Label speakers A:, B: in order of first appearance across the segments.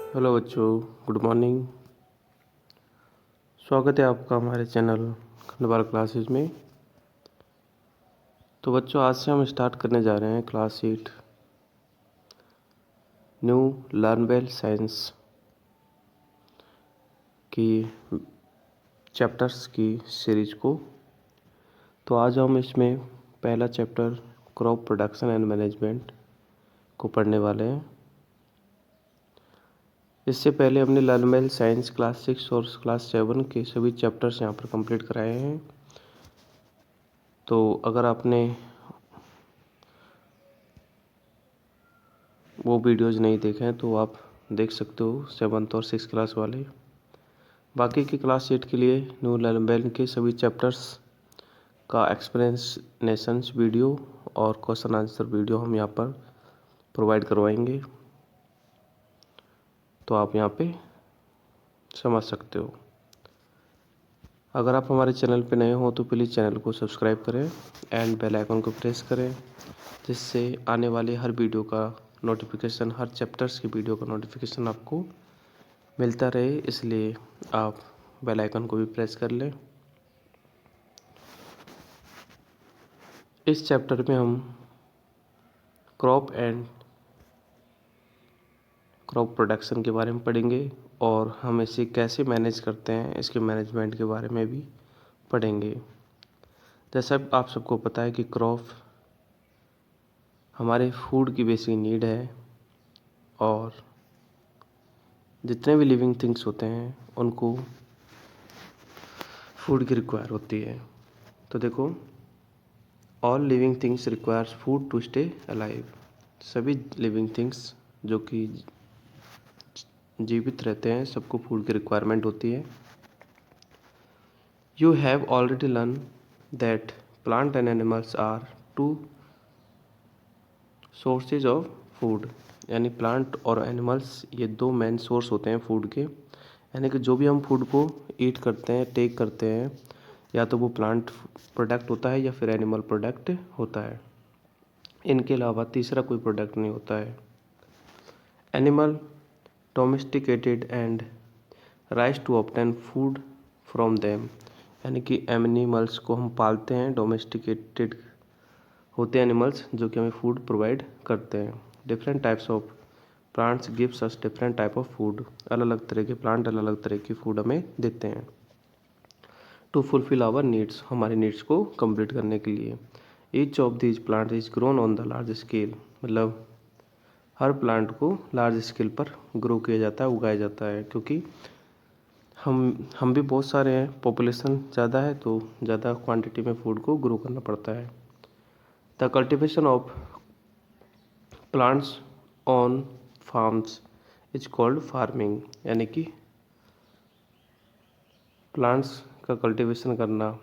A: Hello बच्चों, good morning. स्वागत है आपका हमारे चैनल खंडवाल क्लासेस में। तो बच्चों, आज से हम स्टार्ट करने जा रहे हैं class 8 new learn well science की चैप्टर्स की सीरीज को। तो आज हम इसमें पहला chapter crop production and management को पढ़ने वाले हैं। इससे पहले हमने लर्न वेल साइंस क्लास 6 और क्लास 7 के सभी चैप्टर्स यहाँ पर कंप्लीट कराए हैं। तो अगर आपने वो वीडियोज़ नहीं देखे हैं तो आप देख सकते हो 7th और 6th क्लास वाले। बाकी की क्लास 8 के लिए न्यू लर्न वेल के सभी चैप्टर्स का एक्सप्लेनेशंस वीडियो और क्वेश्चन आंसर वीडियो हम यहाँ पर प्रोवाइड करवाएंगे, तो आप यहाँ पे समझ सकते हो। अगर आप हमारे चैनल पे नए हो तो प्लीज़ चैनल को सब्सक्राइब करें एंड बेल आइकन को प्रेस करें, जिससे आने वाले हर वीडियो का नोटिफिकेशन, हर चैप्टर्स की वीडियो का नोटिफिकेशन आपको मिलता रहे। इसलिए आप बेल आइकन को भी प्रेस कर लें। इस चैप्टर में हम क्रॉप एंड क्रॉप प्रोडक्शन के बारे में पढ़ेंगे और हम इसे कैसे मैनेज करते हैं इसके मैनेजमेंट के बारे में भी पढ़ेंगे। जैसा आप सबको पता है कि क्रॉप हमारे फूड की बेसिक नीड है और जितने भी लिविंग थिंग्स होते हैं उनको फूड की रिक्वायर होती है। तो देखो, all living things requires food to stay alive. सभी लिविंग थिंग्स जो कि जीवित रहते हैं सबको फूड की रिक्वायरमेंट होती है। You have already learn that plant and animals are two sources of food, यानी प्लांट और एनिमल्स ये दो मेन सोर्स होते हैं फूड के। यानी कि जो भी हम फूड को ईट करते हैं, टेक करते हैं, या तो वो प्लांट प्रोडक्ट होता है या फिर एनिमल प्रोडक्ट होता है। इनके अलावा तीसरा कोई प्रोडक्ट नहीं होता है। Animal domesticated and raise to obtain food from them, यानी कि एनिमल्स को हम पालते हैं, डोमेस्टिकेटेड होते हैं एनिमल्स जो कि हमें फूड प्रोवाइड करते हैं। Different types of plants gives us different type of food. अलग अलग तरह के प्लांट अलग अलग तरह की फूड हमें देते हैं टू फुलफिल आवर नीड्स, हमारे नीड्स को कंप्लीट करने के लिए। Each of these plant is grown on the large scale, मतलब हर प्लांट को लार्ज स्केल पर ग्रो किया जाता है, उगाया जाता है, क्योंकि हम भी बहुत सारे हैं, पॉपुलेशन ज़्यादा है तो ज़्यादा क्वांटिटी में फूड को ग्रो करना पड़ता है। The cultivation of plants on farms is called farming, यानी कि प्लांट्स का कल्टिवेशन करना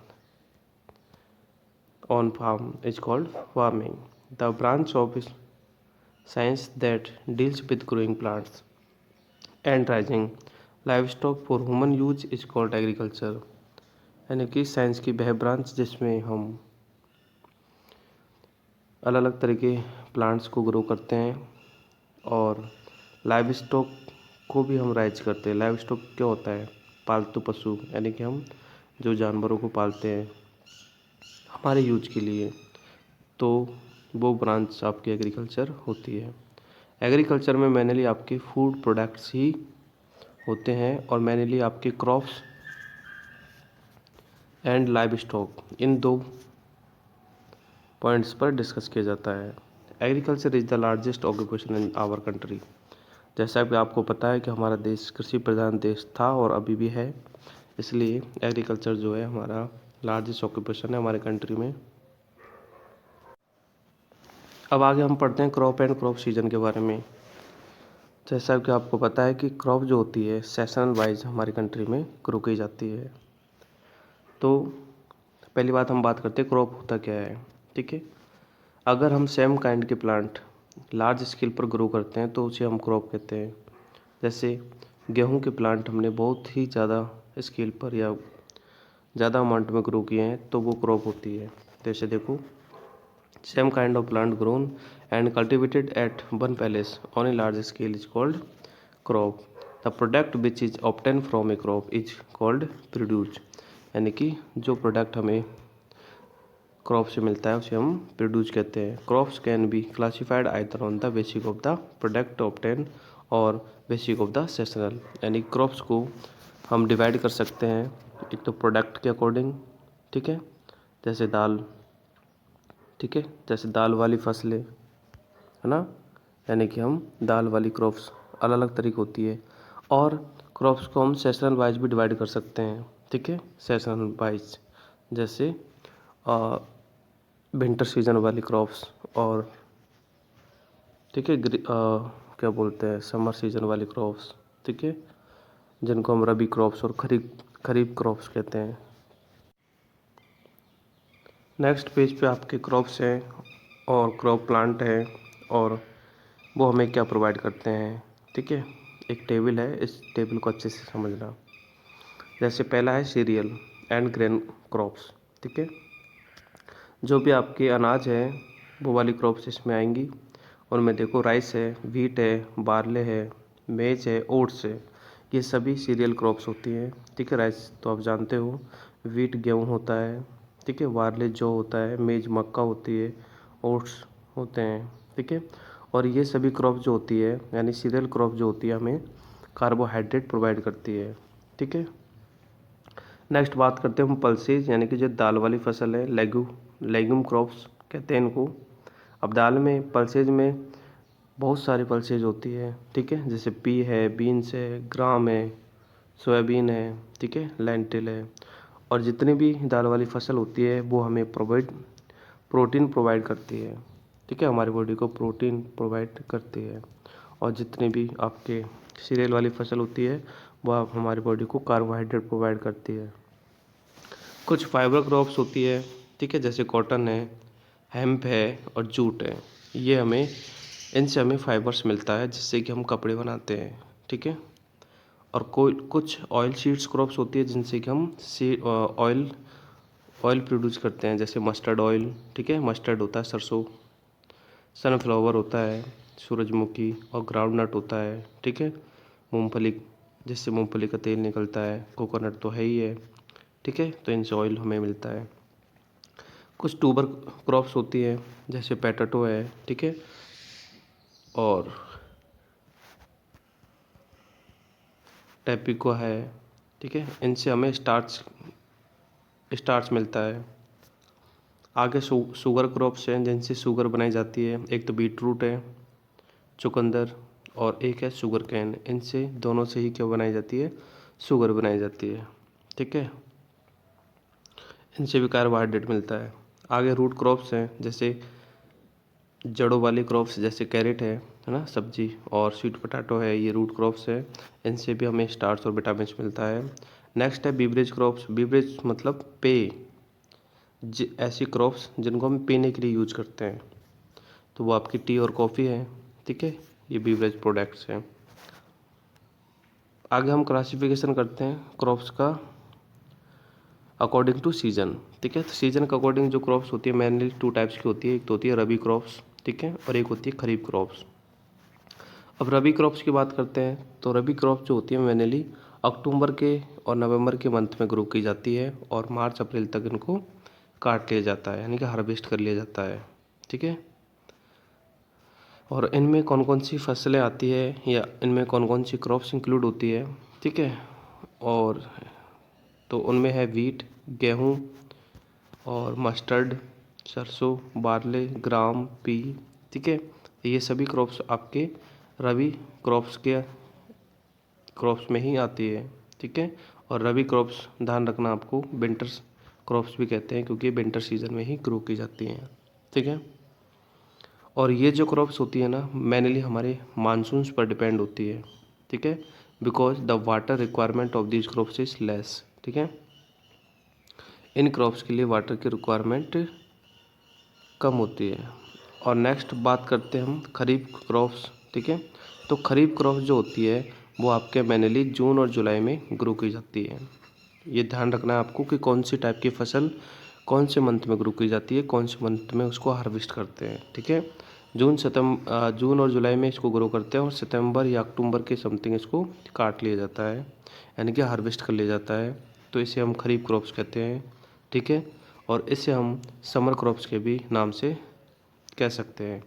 A: on farm is called farming. The branch of science that deals with growing plants and raising livestock for human use is called agriculture, यानी कि science की वह branch जिसमें हम अलग अलग तरह के प्लांट्स को ग्रो करते हैं और लाइव स्टॉक को भी हम राइज करते हैं। लाइव स्टॉक क्या होता है? पालतू पशु, यानी कि हम जो जानवरों को पालते हैं हमारे यूज के लिए, तो वो ब्रांच आपकी एग्रीकल्चर होती है। एग्रीकल्चर में मेनली आपके फूड प्रोडक्ट्स ही होते हैं और मेनली आपके क्रॉप्स एंड लाइव स्टॉक, इन दो पॉइंट्स पर डिस्कस किया जाता है। Agriculture is the largest occupation in our country. जैसा कि आपको पता है कि हमारा देश कृषि प्रधान देश था और अभी भी है, इसलिए एग्रीकल्चर जो है हमारा लार्जेस्ट ऑक्यूपेशन है हमारे कंट्री में। अब आगे हम पढ़ते हैं क्रॉप एंड क्रॉप सीजन के बारे में। जैसा कि आपको पता है कि क्रॉप जो होती है सेशनल वाइज हमारी कंट्री में ग्रो की जाती है। तो पहली बात हम बात करते हैं क्रॉप होता क्या है। ठीक है, अगर हम सेम काइंड के प्लांट लार्ज स्केल पर ग्रो करते हैं तो उसे हम क्रॉप कहते हैं। जैसे गेहूं के प्लांट हमने बहुत ही ज़्यादा स्केल पर या ज़्यादा अमाउंट में ग्रो किए हैं तो वो क्रॉप होती है। जैसे देखो, same kind of plant grown and cultivated at one place on a large scale is called crop. The product which is obtain from a crop is called produce, यानी कि जो प्रोडक्ट हमें क्रॉप से मिलता है उसे हम प्रोड्यूस कहते हैं। Crops can be classified either on the basic of the product obtain और बेसिक ऑफ द सेशनल, यानी क्रॉप्स को हम डिवाइड कर सकते हैं एक तो प्रोडक्ट के अकॉर्डिंग, ठीक है, जैसे दाल, ठीक है, जैसे दाल वाली फसलें, है ना, यानी कि हम दाल वाली क्रॉप्स अलग अलग तरीके होती है। और क्रॉप्स को हम सेशनल वाइज भी डिवाइड कर सकते हैं, ठीक है, सेशनल वाइज, जैसे विंटर सीजन वाली क्रॉप्स और ठीक है क्या बोलते हैं समर सीजन वाली क्रॉप्स, ठीक है, जिनको हम रबी क्रॉप्स और खरीफ क्रॉप्स कहते हैं। नेक्स्ट पेज पे आपके क्रॉप्स हैं और क्रॉप प्लांट है और वो हमें क्या प्रोवाइड करते हैं, ठीक है। एक टेबल है, इस टेबल को अच्छे से समझना। जैसे पहला है सीरियल एंड ग्रेन क्रॉप्स, ठीक है, जो भी आपके अनाज है वो वाली क्रॉप्स इसमें आएंगी। उनमें देखो राइस है, व्हीट है, बार्ले है, मेज है, ओट्स है, ये सभी सीरियल क्रॉप्स होती हैं, ठीक है। राइस तो आप जानते हो, व्हीट गेहूँ होता है, ठीक है, बार्ले जौ होता है, मेज मक्का होती है, ओट्स होते हैं, ठीक है। और ये सभी क्रॉप जो होती है यानी सीरियल क्रॉप जो होती है हमें कार्बोहाइड्रेट प्रोवाइड करती है, ठीक है। नेक्स्ट बात करते हैं हम पल्सेज, यानी कि जो दाल वाली फसल है, लेग्यूम क्रॉप्स कहते हैं इनको। अब दाल में पल्सेज में बहुत सारी पल्सेज होती है, ठीक है, जैसे पी है, बीन्स है, ग्राम है, सोयाबीन है, ठीक है, लेंटिल है। और जितनी भी दाल वाली फसल होती है वो हमें प्रोटीन प्रोवाइड करती है, ठीक है, हमारी बॉडी को प्रोटीन प्रोवाइड करती है। और जितनी भी आपके सीरियल वाली फसल होती है वह हमारी बॉडी को कार्बोहाइड्रेट प्रोवाइड करती है। कुछ फाइबर क्रॉप्स होती है, ठीक है, जैसे कॉटन है, हेम्प है और जूट है। ये हमें इनसे हमें फाइबर्स मिलता है जिससे कि हम कपड़े बनाते हैं, ठीक है। और कोई कुछ ऑयल सीड्स क्रॉप्स होती है जिनसे कि हम ऑयल प्रोड्यूस करते हैं, जैसे मस्टर्ड ऑयल, ठीक है, मस्टर्ड होता है सरसों, सनफ्लावर होता है, सूरजमुखी और ग्राउंडनट होता है, ठीक है, मूंगफली, जिससे मूंगफली का तेल निकलता है, कोकोनट तो है ही है, ठीक है, तो इनसे ऑयल हमें मिलता है। कुछ ट्यूबर क्रॉप्स होती है जैसे पोटैटो है, ठीक है, और टैपिको है, ठीक है, इनसे हमें स्टार्च मिलता है। आगे शुगर क्रॉप्स हैं जिनसे शुगर बनाई जाती है, एक तो बीटरूट है, चुकंदर और एक है शुगर कैन। इनसे दोनों से ही क्या बनाई जाती है, शुगर बनाई जाती है, ठीक है, इनसे भी कार्बोहाइड्रेट मिलता है। आगे रूट क्रॉप्स हैं जैसे जड़ों वाली क्रॉप्स, जैसे कैरेट है ना, सब्जी, और स्वीट पोटैटो है, ये रूट क्रॉप्स है, इनसे भी हमें स्टार्च और विटामिन मिलता है। नेक्स्ट है बीवरेज क्रॉप्स। बीवरेज मतलब पेय, ऐसी क्रॉप्स जिनको हम पीने के लिए यूज करते हैं, तो वो आपकी टी और कॉफ़ी है, ठीक है, ये बीवरेज प्रोडक्ट्स हैं। आगे हम क्लासिफिकेशन करते हैं क्रॉप्स का अकॉर्डिंग टू सीजन, ठीक है। तो सीजन के अकॉर्डिंग जो क्रॉप्स होती है मेनली टू टाइप्स की होती है, एक तो होती है रबी क्रॉप्स, ठीक है, और एक होती है खरीफ क्रॉप्स। अब रबी क्रॉप्स की बात करते हैं तो रबी क्रॉप जो होती है मेनली अक्टूबर के और नवंबर के मंथ में ग्रो की जाती है और मार्च अप्रैल तक इनको काट लिया जाता है, यानी कि हार्वेस्ट कर लिया जाता है, ठीक है। और इनमें कौन कौन सी फसलें आती है या इनमें कौन कौन सी क्रॉप्स इंक्लूड होती है, ठीक है, और तो उनमें है वीट, गेहूँ और मस्टर्ड, सरसों, बार्ले, ग्राम, पी, ठीक है, ये सभी क्रॉप्स आपके रबी क्रॉप्स में ही आती है, ठीक है। और रबी क्रॉप्स ध्यान रखना आपको विंटर्स क्रॉप्स भी कहते हैं क्योंकि विंटर सीजन में ही ग्रो की जाती हैं, ठीक है। और ये जो क्रॉप्स होती है ना मेनली हमारे मानसून्स पर डिपेंड होती है, ठीक है, because the water requirement of this crops is less, ठीक है, इन क्रॉप्स के लिए वाटर की रिक्वायरमेंट कम होती है। और नेक्स्ट बात करते हैं हम खरीफ क्रॉप्स, ठीक है। तो खरीफ क्रॉप्स जो होती है वो आपके मेनली जून और जुलाई में ग्रो की जाती है। ये ध्यान रखना है आपको कि कौन सी टाइप की फसल कौन से मंथ में ग्रो की जाती है, कौन से मंथ में उसको हार्वेस्ट करते हैं, ठीक है। जून और जुलाई में इसको ग्रो करते हैं और सितंबर या अक्टूबर के समथिंग इसको काट लिया जाता है, यानी कि हार्वेस्ट कर लिया जाता है। तो इसे हम खरीफ क्रॉप्स कहते हैं, ठीक है। और इसे हम समर क्रॉप्स के भी नाम से कह सकते हैं।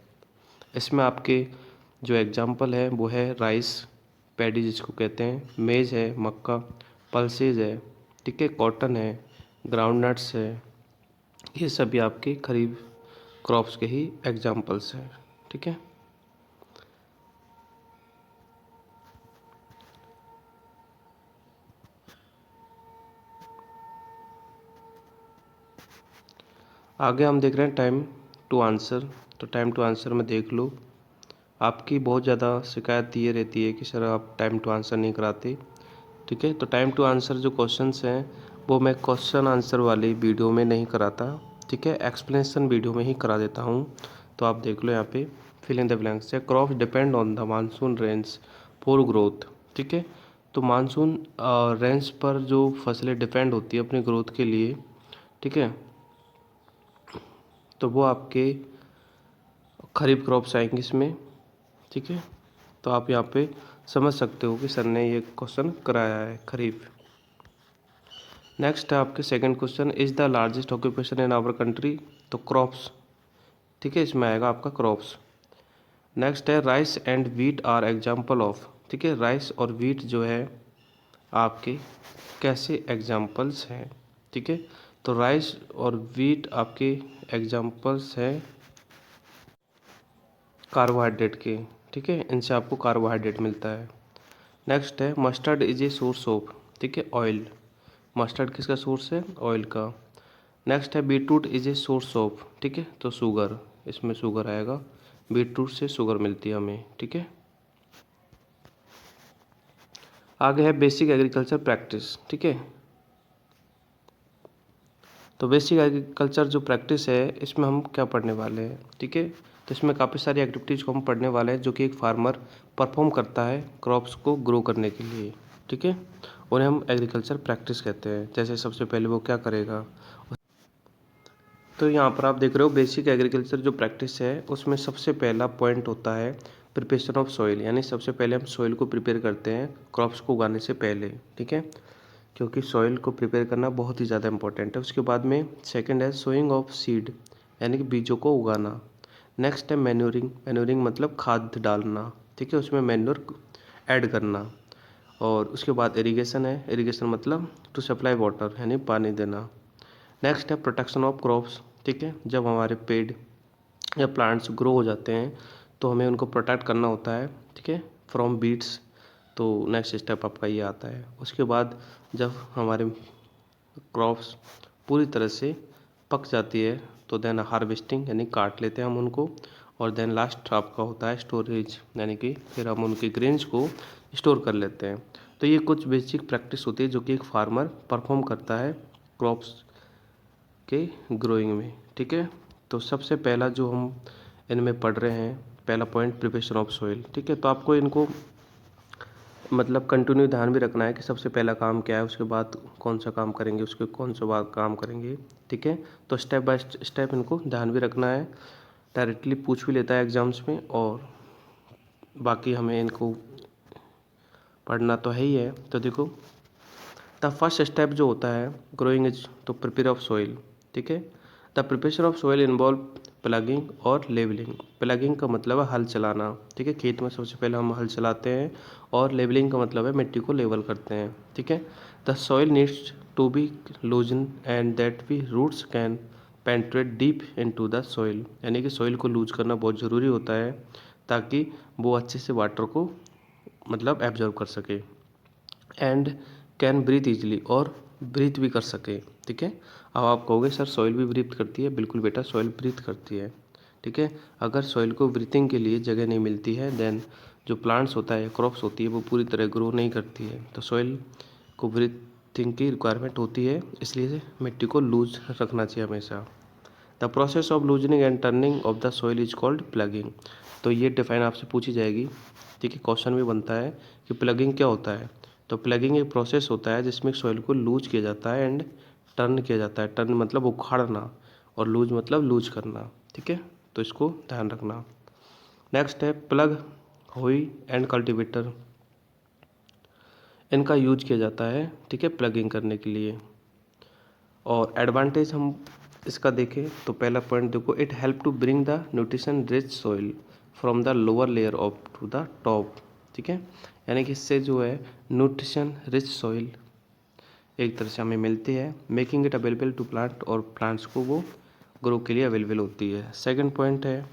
A: इसमें आपके जो एग्जाम्पल है वो है राइस, पैडी जिसको कहते हैं, मेज है, मक्का, पल्सेज है, ठीक है, कॉटन है, ग्राउंडनट्स है। ये सभी आपके खरीफ क्रॉप्स के ही एग्जाम्पल्स हैं, ठीक है। आगे हम देख रहे हैं टाइम टू आंसर। तो टाइम टू आंसर में देख लो, आपकी बहुत ज़्यादा शिकायत ये रहती है कि सर आप टाइम टू आंसर नहीं कराते, ठीक है। तो टाइम टू आंसर जो क्वेश्चंस हैं वो मैं क्वेश्चन आंसर वाली वीडियो में नहीं कराता, ठीक है, एक्सप्लेनेशन वीडियो में ही करा देता हूँ। तो आप देख लो यहाँ पे फिल इन द ब्लैंक्स है, crops depend on the monsoon range for growth, ठीक है। तो मानसून रेंज पर जो फसलें डिपेंड होती है अपनी ग्रोथ के लिए, ठीक है, तो वो आपके खरीफ क्रॉप्स आएंगे इसमें, ठीक है। तो आप यहाँ पे समझ सकते हो कि सर ने ये क्वेश्चन कराया है खरीफ। नेक्स्ट है आपके second question, is the largest occupation in our country. तो क्रॉप्स, ठीक है, इसमें आएगा आपका क्रॉप्स। नेक्स्ट है rice and wheat are example of, ठीक है, राइस और वीट जो है आपके कैसे एग्जाम्पल्स हैं, ठीक है। तो राइस और वीट आपके एग्जाम्पल्स हैं कार्बोहाइड्रेट के, ठीक है, इनसे आपको कार्बोहाइड्रेट मिलता है। नेक्स्ट है mustard is a source of, ठीक है, ऑयल। मस्टर्ड किसका सोर्स है? ऑयल का। नेक्स्ट है beetroot is a source of, ठीक है, तो शुगर, इसमें शुगर आएगा, बीटरूट से शुगर मिलती है हमें, ठीक है। आगे है बेसिक एग्रीकल्चर प्रैक्टिस, ठीक है। तो बेसिक एग्रीकल्चर जो प्रैक्टिस है इसमें हम क्या पढ़ने वाले हैं, ठीक है। तो इसमें काफ़ी सारी एक्टिविटीज़ को हम पढ़ने वाले हैं जो कि एक फार्मर परफॉर्म करता है क्रॉप्स को ग्रो करने के लिए, ठीक है। उन्हें हम एग्रीकल्चर प्रैक्टिस कहते हैं। जैसे सबसे पहले वो क्या करेगा, तो यहाँ पर आप देख रहे हो बेसिक एग्रीकल्चर जो प्रैक्टिस है उसमें सबसे पहला पॉइंट होता है प्रिपरेशन ऑफ सॉइल, यानी सबसे पहले हम सॉइल को प्रिपेयर करते हैं क्रॉप्स को उगाने से पहले, ठीक है, क्योंकि सॉइल को प्रिपेयर करना बहुत ही ज़्यादा इंपॉर्टेंट है। उसके बाद में सेकंड है सोइंग ऑफ सीड, यानी कि बीजों को उगाना। नेक्स्ट है मैन्योरिंग, मैन्योरिंग मतलब खाद डालना, ठीक है, उसमें मैन्योर ऐड करना। और उसके बाद इरिगेशन है, इरिगेशन मतलब टू सप्लाई वाटर, यानी पानी देना। नेक्स्ट है प्रोटेक्शन ऑफ क्रॉप्स, ठीक है, जब हमारे पेड़ या प्लांट्स ग्रो हो जाते हैं तो हमें उनको प्रोटेक्ट करना होता है, ठीक है, फ्रॉम बीट्स। तो नेक्स्ट स्टेप आपका ये आता है। उसके बाद जब हमारे क्रॉप्स पूरी तरह से पक जाती है तो देन हार्वेस्टिंग, यानी काट लेते हैं हम उनको। और देन लास्ट आपका होता है स्टोरेज, यानी कि फिर हम उनके ग्रेन्स को स्टोर कर लेते हैं। तो ये कुछ बेसिक प्रैक्टिस होती है जो कि एक फार्मर परफॉर्म करता है क्रॉप्स के ग्रोइंग में, ठीक है। तो सबसे पहला जो हम इनमें पढ़ रहे हैं पहला पॉइंट प्रिपरेशन ऑफ सॉइल, ठीक है। तो आपको इनको मतलब कंटिन्यू ध्यान भी रखना है कि सबसे पहला काम क्या है, उसके बाद कौन सा काम करेंगे, उसके कौन सा बाद काम करेंगे, ठीक है। तो स्टेप बाय स्टेप इनको ध्यान भी रखना है। डायरेक्टली पूछ भी लेता है एग्जाम्स में, और बाकी हमें इनको पढ़ना तो है ही है। तो देखो द फर्स्ट स्टेप जो होता है ग्रोइंग इज तो प्रिपेयर ऑफ सॉइल, ठीक है। The preparation of soil involve plugging और लेवलिंग। प्लगिंग का मतलब है हल चलाना, ठीक है, खेत में सबसे पहले हम हल चलाते हैं। और लेवलिंग का मतलब है मिट्टी को लेवल करते हैं, ठीक है। The soil needs to be loosen and that we roots can penetrate deep into the soil, यानी कि सॉइल को लूज करना बहुत ज़रूरी होता है ताकि वो अच्छे से वाटर को मतलब एब्जॉर्ब कर सके। एंड कैन ब्रीथ ईजिली, और ब्रीथ भी कर सके, ठीक है। अब आप कहोगे सर सॉइल भी ब्रीथ करती है, बिल्कुल बेटा सॉइल ब्रीथ करती है, ठीक है। अगर सॉइल को ब्रीथिंग के लिए जगह नहीं मिलती है देन जो प्लांट्स होता है क्रॉप्स होती है वो पूरी तरह ग्रो नहीं करती है। तो सॉइल को ब्रीथिंग की रिक्वायरमेंट होती है, इसलिए मिट्टी को लूज रखना चाहिए हमेशा। The process of loosening and turning of the soil is called plugging. तो ये डिफाइन आपसे पूछी जाएगी, ठीक है, क्वेश्चन भी बनता है कि प्लगिंग क्या होता है। तो प्लगिंग एक प्रोसेस होता है जिसमें सॉइल को लूज किया जाता है एंड टर्न किया जाता है। टर्न मतलब उखाड़ना और लूज मतलब लूज करना, ठीक है। तो इसको ध्यान रखना। नेक्स्ट है प्लग, होई एंड कल्टीवेटर, इनका यूज किया जाता है, ठीक है, प्लगिंग करने के लिए। और एडवांटेज हम इसका देखें तो पहला पॉइंट देखो, it help to bring the nutrition rich soil from the lower layer of to the top, ठीक है, यानी कि इससे जो है न्यूट्रिशन रिच सॉइल एक तरह से हमें मिलती है, making it available to plant, और प्लांट्स को वो ग्रो के लिए अवेलेबल होती है। सेकंड पॉइंट है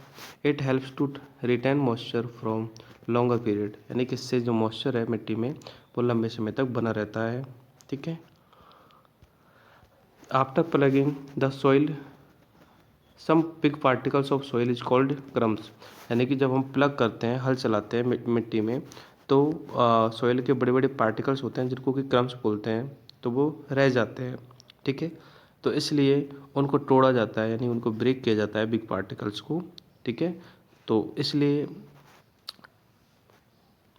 A: it helps to retain moisture from longer period, यानी कि इससे जो मॉइस्चर है मिट्टी में वो लंबे समय तक बना रहता है, ठीक है। After ploughing the soil some big particles of soil is called crumbs, यानी कि जब हम प्लग करते हैं, हल चलाते हैं मिट्टी में, तो सॉइल के बड़े बड़े पार्टिकल्स होते हैं जिनको कि क्रम्स बोलते हैं, तो वो रह जाते हैं, ठीक है। तो इसलिए उनको तोड़ा जाता है, यानी उनको ब्रेक किया जाता है बिग पार्टिकल्स को, ठीक है। तो इसलिए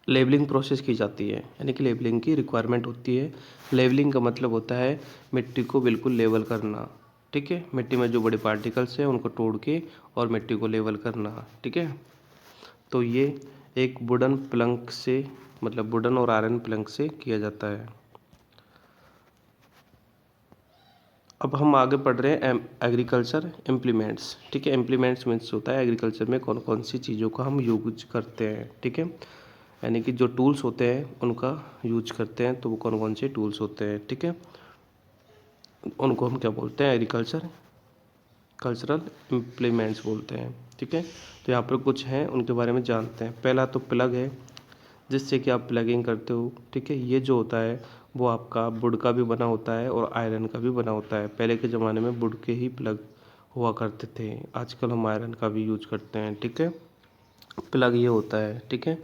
A: लेवलिंग प्रोसेस की जाती है, यानी कि लेवलिंग की रिक्वायरमेंट होती है। लेवलिंग का मतलब होता है मिट्टी को बिल्कुल लेवल करना, ठीक है, मिट्टी में जो बड़े पार्टिकल्स हैं उनको तोड़ के और मिट्टी को लेवल करना, ठीक है। तो ये एक वुडन प्लंक से, मतलब वुडन और आयरन प्लंक से किया जाता है। अब हम आगे पढ़ रहे हैं एग्रीकल्चर इम्प्लीमेंट्स, ठीक है। इम्प्लीमेंट्स मीन्स होता है एग्रीकल्चर में कौन कौन सी चीज़ों का हम यूज करते हैं, ठीक है, यानी कि जो टूल्स होते हैं उनका यूज करते हैं, तो वो कौन कौन से टूल्स होते हैं, ठीक है, उनको हम क्या बोलते हैं, कल्चरल इम्प्लीमेंट्स बोलते हैं, ठीक है। तो यहाँ पर कुछ हैं उनके बारे में जानते हैं। पहला तो प्लग है, जिससे कि आप प्लगिंग करते हो, ठीक है। ये जो होता है वो आपका वुड का भी बना होता है और आयरन का भी बना होता है। पहले के ज़माने में वुड के ही प्लग हुआ करते थे, आजकल हम आयरन का भी यूज करते हैं, ठीक है। प्लग ये होता है, ठीक है,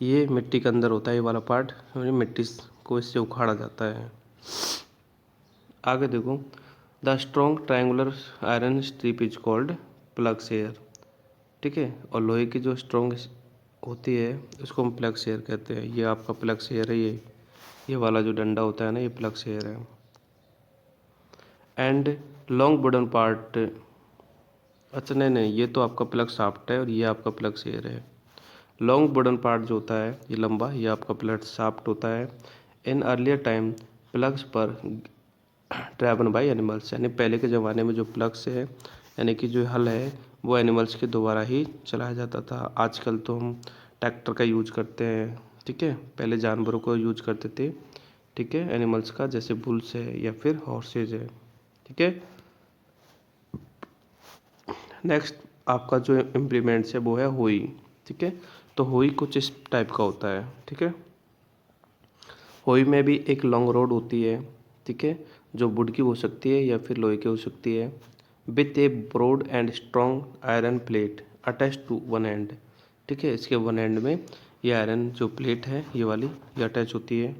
A: ये मिट्टी के अंदर होता है, ये वाला पार्ट, मिट्टी को इससे उखाड़ा जाता है। आगे देखो, the strong triangular iron strip is called plug share, ठीक है, और लोहे की जो स्ट्रॉन्ग होती है उसको हम प्लग शेयर कहते हैं। ये आपका प्लग शेयर है, ये वाला जो डंडा होता है ना, ये प्लग शेयर है। एंड लॉन्ग वुडन पार्ट, अच्छा नहीं, ये तो आपका प्लग शाफ्ट है और ये आपका प्लग शेयर है। लॉन्ग वुडन पार्ट जो होता है ये लंबा, ये आपका प्लग शाफ्ट होता है। इन अर्लियर टाइम प्लग्स पर ड्राइवन बाई एनिमल्स, यानी पहले के ज़माने में जो प्लग्स है, यानी कि जो हल है वो एनिमल्स के द्वारा ही चलाया जाता था। आजकल तो हम ट्रैक्टर का यूज करते हैं, ठीक है, पहले जानवरों को यूज करते थे, ठीक है, एनिमल्स का, जैसे बुल्स है या फिर हॉर्सेज है, ठीक है। नेक्स्ट आपका जो इम्प्लीमेंट्स है वो है होई, ठीक है। तो होई कुछ इस टाइप का होता है, ठीक है। होई में भी एक लॉन्ग रोड होती है, ठीक है, जो वुड की हो सकती है या फिर लोहे की हो सकती है, with a broad and strong iron plate attach to one end, ठीक है, इसके वन एंड में ये आयरन जो प्लेट है ये वाली ये अटैच होती है।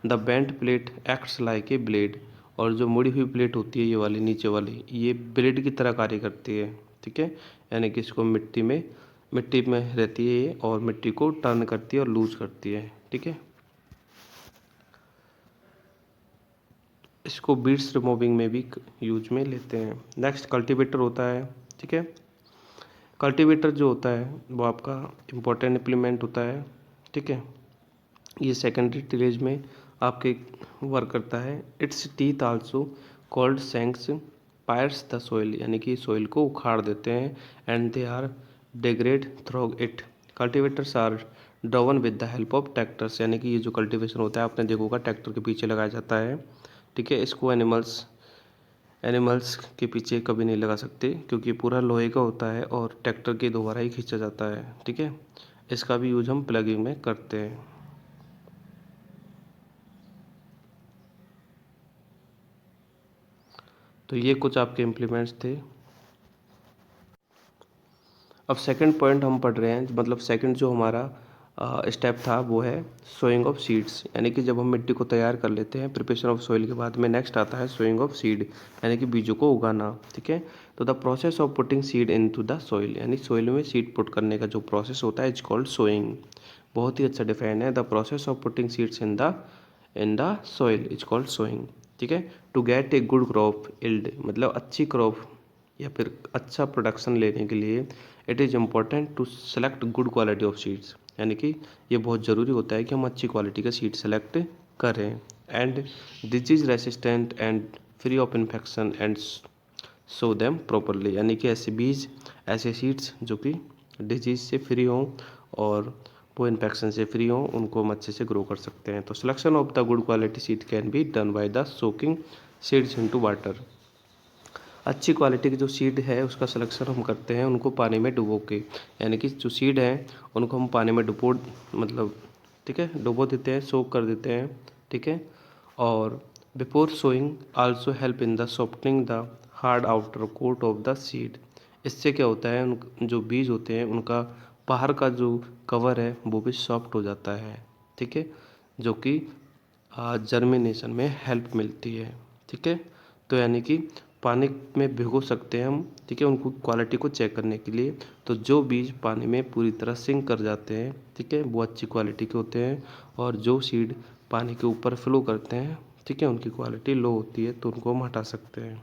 A: The bent plate acts like a blade, और जो मुड़ी हुई प्लेट होती है ये वाली नीचे वाली, ये ब्लेड की तरह कार्य करती है, ठीक है, यानी कि इसको मिट्टी में रहती है ये, और मिट्टी को टर्न करती है और लूज करती है, ठीक है। इसको बीड्स रिमूविंग में भी यूज में लेते हैं। नेक्स्ट कल्टीवेटर होता है, ठीक है। कल्टीवेटर जो होता है वो आपका इम्पोर्टेंट इम्प्लीमेंट होता है, ठीक है। ये सेकेंडरी टिलेज में आपके वर्क करता है। Its teeth also called shanks pierce the soil, यानी कि सॉइल को उखाड़ देते हैं। And they are degrade through it. Cultivators are drawn with the help of tractors, यानी कि ये जो कल्टीवेशन होता है आपने देखा होगा ट्रैक्टर के पीछे लगाया जाता है, ठीक है। इसको एनिमल्स के पीछे कभी नहीं लगा सकते, क्योंकि पूरा लोहे का होता है और ट्रैक्टर के द्वारा ही खींचा जाता है, ठीक है। इसका भी यूज हम प्लगिंग में करते हैं। तो ये कुछ आपके इम्प्लीमेंट्स थे। अब सेकंड पॉइंट हम पढ़ रहे हैं, मतलब सेकंड जो हमारा स्टेप था वो है सोइंग ऑफ सीड्स, यानी कि जब हम मिट्टी को तैयार कर लेते हैं प्रिपरेशन ऑफ सॉइल के बाद में नेक्स्ट आता है सोइंग ऑफ सीड, यानी कि बीजों को उगाना, ठीक है। तो the process of putting seed into the soil, यानी सॉइल में सीड पुट करने का जो प्रोसेस होता है इट्स कॉल्ड सोइंग। बहुत ही अच्छा डिफाइन है, the process of putting seeds in the soil is called sowing, ठीक है। To get a good crop yield, मतलब अच्छी क्रॉप या फिर अच्छा प्रोडक्शन लेने के लिए it is important to select good quality of seeds, यानी कि ये बहुत ज़रूरी होता है कि हम अच्छी क्वालिटी का सीड सेलेक्ट करें। And disease resistant and free of infection and so them properly, यानी कि ऐसे बीज, ऐसे सीड्स जो कि डिजीज से फ्री हों और वो इन्फेक्शन से फ्री हों, उनको हम अच्छे से ग्रो कर सकते हैं। तो selection of the good quality seed can be done by the soaking seeds into water. अच्छी क्वालिटी की जो सीड है उसका सिलेक्शन हम करते हैं उनको पानी में डुबो के, यानी कि जो सीड है उनको हम पानी में डुबो मतलब ठीक है डुबो देते हैं, सोक कर देते हैं, ठीक है। और before sowing also help in the softening the hard outer coat of the seed. इससे क्या होता है, उन जो बीज होते हैं उनका बाहर का जो कवर है वो भी सॉफ्ट हो जाता है, ठीक है, जो कि जर्मिनेशन में हेल्प मिलती है, ठीक है। तो यानी कि पानी में भिगो सकते हैं हम, ठीक है, उनको क्वालिटी को चेक करने के लिए। तो जो बीज पानी में पूरी तरह सिंक कर जाते हैं, ठीक है, वो अच्छी क्वालिटी के होते हैं। और जो सीड पानी के ऊपर फ्लो करते हैं, ठीक है, उनकी क्वालिटी लो होती है, तो उनको हम हटा सकते हैं,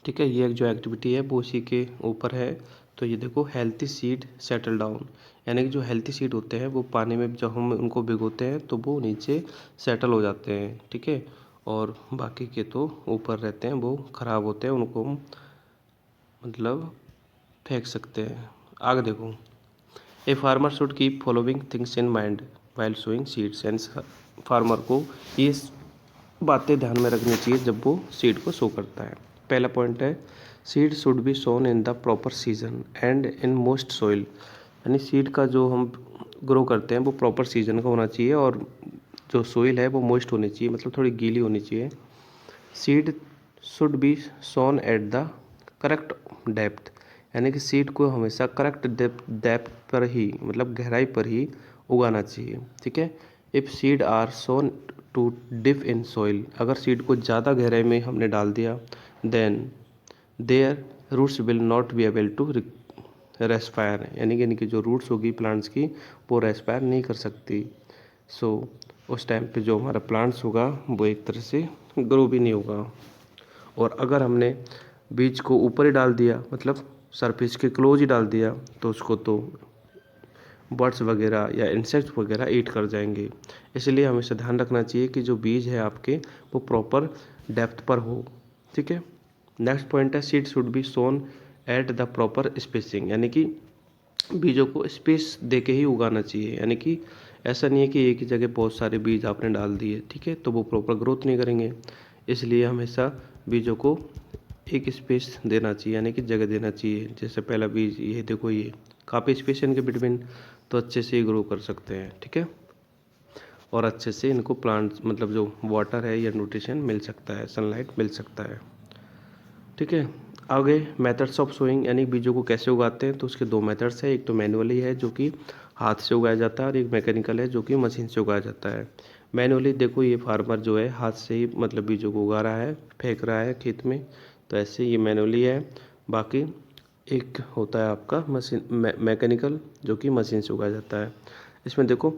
A: ठीक है। ये एक जो एक्टिविटी है वो उसी के ऊपर है। तो ये देखो, हेल्थी सीड सेटल डाउन, यानी कि जो हेल्थी सीड होते हैं वो पानी में जब हम उनको भिगोते हैं तो वो नीचे सेटल हो जाते हैं, ठीक है। और बाकी के तो ऊपर रहते हैं, वो ख़राब होते हैं, उनको हम मतलब फेंक सकते हैं। आगे देखो, a farmer should keep following things in mind while sowing seeds, and farmer को ये बातें ध्यान में रखनी चाहिए जब वो सीड को सो करता है। पहला पॉइंट है, seed should be sown in the proper season and in most soil, यानी सीड का जो हम ग्रो करते हैं वो प्रॉपर सीजन का होना चाहिए और जो सोइल है वो मॉइस्ट होनी चाहिए, मतलब थोड़ी गीली होनी चाहिए। Seed should be sown at the correct depth, यानी कि सीड को हमेशा करेक्ट डेप्थ पर ही, मतलब गहराई पर ही उगाना चाहिए, ठीक है। If seed are sown to deep in soil, अगर सीड को ज़्यादा गहराई में हमने डाल दिया, then their roots will not be able to respire, यानी कि इनकी जो रूट्स होगी प्लांट्स की वो रेस्पायर नहीं कर सकती। सो उस टाइम पे जो हमारा प्लांट्स होगा वो एक तरह से ग्रो भी नहीं होगा। और अगर हमने बीज को ऊपर ही डाल दिया, मतलब सरफेस के क्लोज ही डाल दिया, तो उसको तो बर्ड्स वगैरह या इंसेक्ट्स वगैरह ईट कर जाएंगे। इसलिए हमेशा ध्यान रखना चाहिए कि जो बीज है आपके वो प्रॉपर डेप्थ पर हो, ठीक है। नेक्स्ट पॉइंट है, seed should be sown at the proper spacing, यानी कि बीजों को स्पेस दे के ही उगाना चाहिए, यानी कि ऐसा नहीं है कि एक ही जगह बहुत सारे बीज आपने डाल दिए, ठीक है, तो वो प्रॉपर ग्रोथ नहीं करेंगे। इसलिए हमेशा बीजों को एक स्पेस देना चाहिए, यानी कि जगह देना चाहिए। जैसे पहला बीज ये देखो, ये काफ़ी स्पेस है इनके बिटवीन, तो अच्छे से ग्रो कर सकते हैं, ठीक है। और अच्छे से इनको प्लांट्स मतलब जो वाटर है या न्यूट्रिशन मिल सकता है, सनलाइट मिल सकता है, ठीक है। आगे मेथड्स ऑफ सोइंग, यानी बीजों को कैसे उगाते हैं, तो उसके दो मेथड्स हैं। एक तो मैनुअली है जो कि हाथ से उगाया जाता है, और एक मैकेनिकल है जो कि मशीन से उगाया जाता है। मैनुअली देखो, ये फार्मर जो है हाथ से ही मतलब बीजों को उगा रहा है, फेंक रहा है खेत में, तो ऐसे ये मैनुअली है। बाकी एक होता है आपका मशीन मैकेनिकल, जो कि मशीन से उगाया जाता है। इसमें देखो,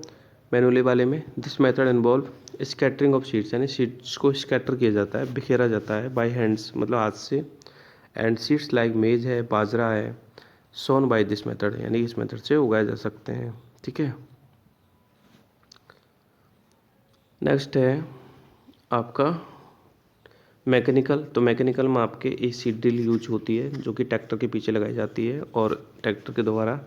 A: मैनुअली वाले में this method involve scattering of seeds, यानी सीड्स को स्कैटर किया जाता है, बिखेरा जाता है बाय हैंड्स, मतलब हाथ से। एंड सीड्स लाइक मेज है, बाजरा है, सोन बाय दिस मेथड, यानी इस मेथड से उगाए जा सकते हैं, ठीक है। नेक्स्ट है आपका मैकेनिकल। तो मैकेनिकल में आपके एक सीड ड्रिल यूज होती है जो कि ट्रैक्टर के पीछे लगाई जाती है और ट्रैक्टर के द्वारा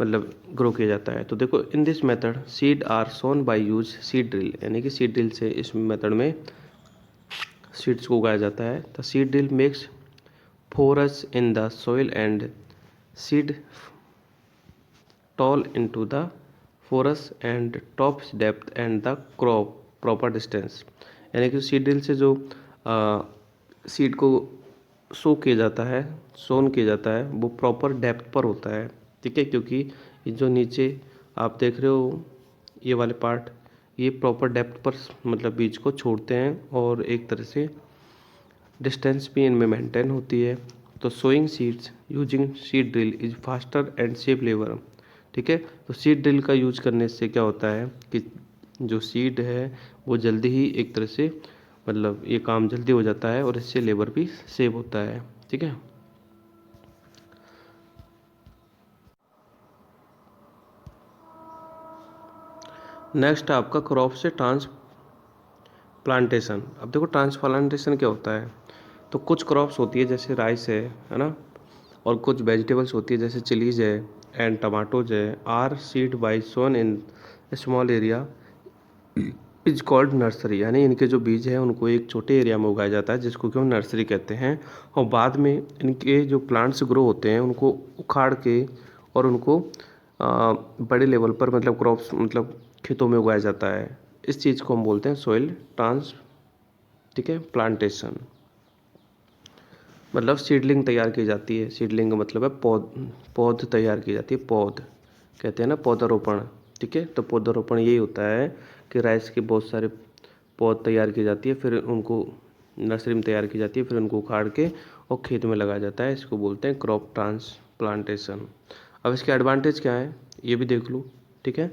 A: मतलब ग्रो किया जाता है। तो देखो, in this method seed are sown by use seed drill, यानी कि सीड ड्रिल से इस मेथड में सीड्स को उगाया जाता है। The seed drill makes forces in the soil and seed tall into the forest and tops depth and the crop proper distance, यानी कि सीड ड्रिल से जो सीड को सो किया जाता है, सोन किया जाता है, वो प्रॉपर डेप्थ पर होता है, ठीक है। क्योंकि ये जो नीचे आप देख रहे हो ये वाले पार्ट, ये प्रॉपर डेप्थ पर मतलब बीज को छोड़ते हैं और एक तरह से डिस्टेंस भी इनमें मेंटेन होती है। तो sowing seeds using seed drill is faster and safe labour, ठीक है। तो सीड ड्रिल का यूज करने से क्या होता है कि जो सीड है वो जल्दी ही एक तरह से मतलब ये काम जल्दी हो जाता है और इससे लेबर भी सेव होता है। ठीक है। नेक्स्ट आपका क्रॉप से ट्रांसप्लांटेशन। अब देखो ट्रांसप्लांटेशन क्या होता है। तो कुछ क्रॉप्स होती है जैसे राइस है ना, और कुछ वेजिटेबल्स होती है जैसे चिलीज है एंड टमाटोज है, are seed by sown in small area is called nursery. यानी इनके जो बीज हैं उनको एक छोटे एरिया में उगाया जाता है जिसको कि हम नर्सरी कहते हैं, और बाद में इनके जो प्लांट्स ग्रो होते हैं उनको उखाड़ के और उनको बड़े लेवल पर मतलब क्रॉप्स मतलब खेतों में उगाया जाता है। इस चीज़ को हम बोलते हैं सॉइल ट्रांस, ठीक है, प्लांटेशन। मतलब सीडलिंग तैयार की जाती है। सीडलिंग का मतलब है पौध तैयार की जाती है। पौध कहते हैं ना, पौधारोपण। ठीक है, तो पौधारोपण यही होता है कि राइस के बहुत सारे पौध तैयार की जाती है, फिर उनको नर्सरी में तैयार की जाती है, फिर उनको उखाड़ के और खेत में लगाया जाता है। इसको बोलते हैं क्रॉप ट्रांसप्लांटेशन। अब इसके एडवांटेज क्या है ये भी देख लो। ठीक है,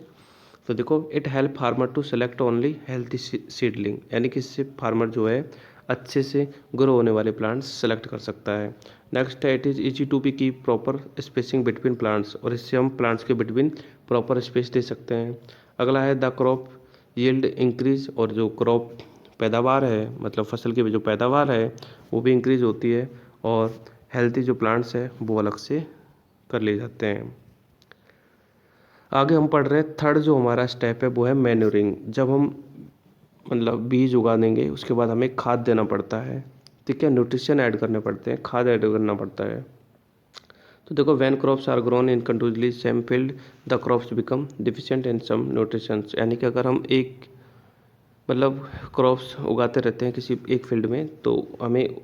A: तो देखो, it help farmer to select only healthy seedling. यानी कि इससे फार्मर जो है अच्छे से ग्रो होने वाले प्लांट्स सेलेक्ट कर सकता है। नेक्स्ट है, it is easy to be keep proper spacing between plants. और इससे हम प्लांट्स के बिटवीन प्रॉपर स्पेस दे सकते हैं। अगला है द क्रॉप यील्ड इंक्रीज। और जो क्रॉप पैदावार है मतलब फसल की जो पैदावार है वो भी इंक्रीज होती है, और हेल्थी जो प्लांट्स है वो अलग से कर लिए जाते हैं। आगे हम पढ़ रहे हैं थर्ड जो हमारा स्टेप है वो है मैन्यूरिंग। जब हम मतलब बीज उगा देंगे उसके बाद हमें खाद देना पड़ता है। ठीक है, न्यूट्रिशन ऐड करने पड़ते हैं, खाद ऐड करना पड़ता है। तो देखो, when crops are grown in continuously same field the crops become deficient in some nutrition. यानी कि अगर हम एक मतलब क्रॉप्स उगाते रहते हैं किसी एक फील्ड में, तो हमें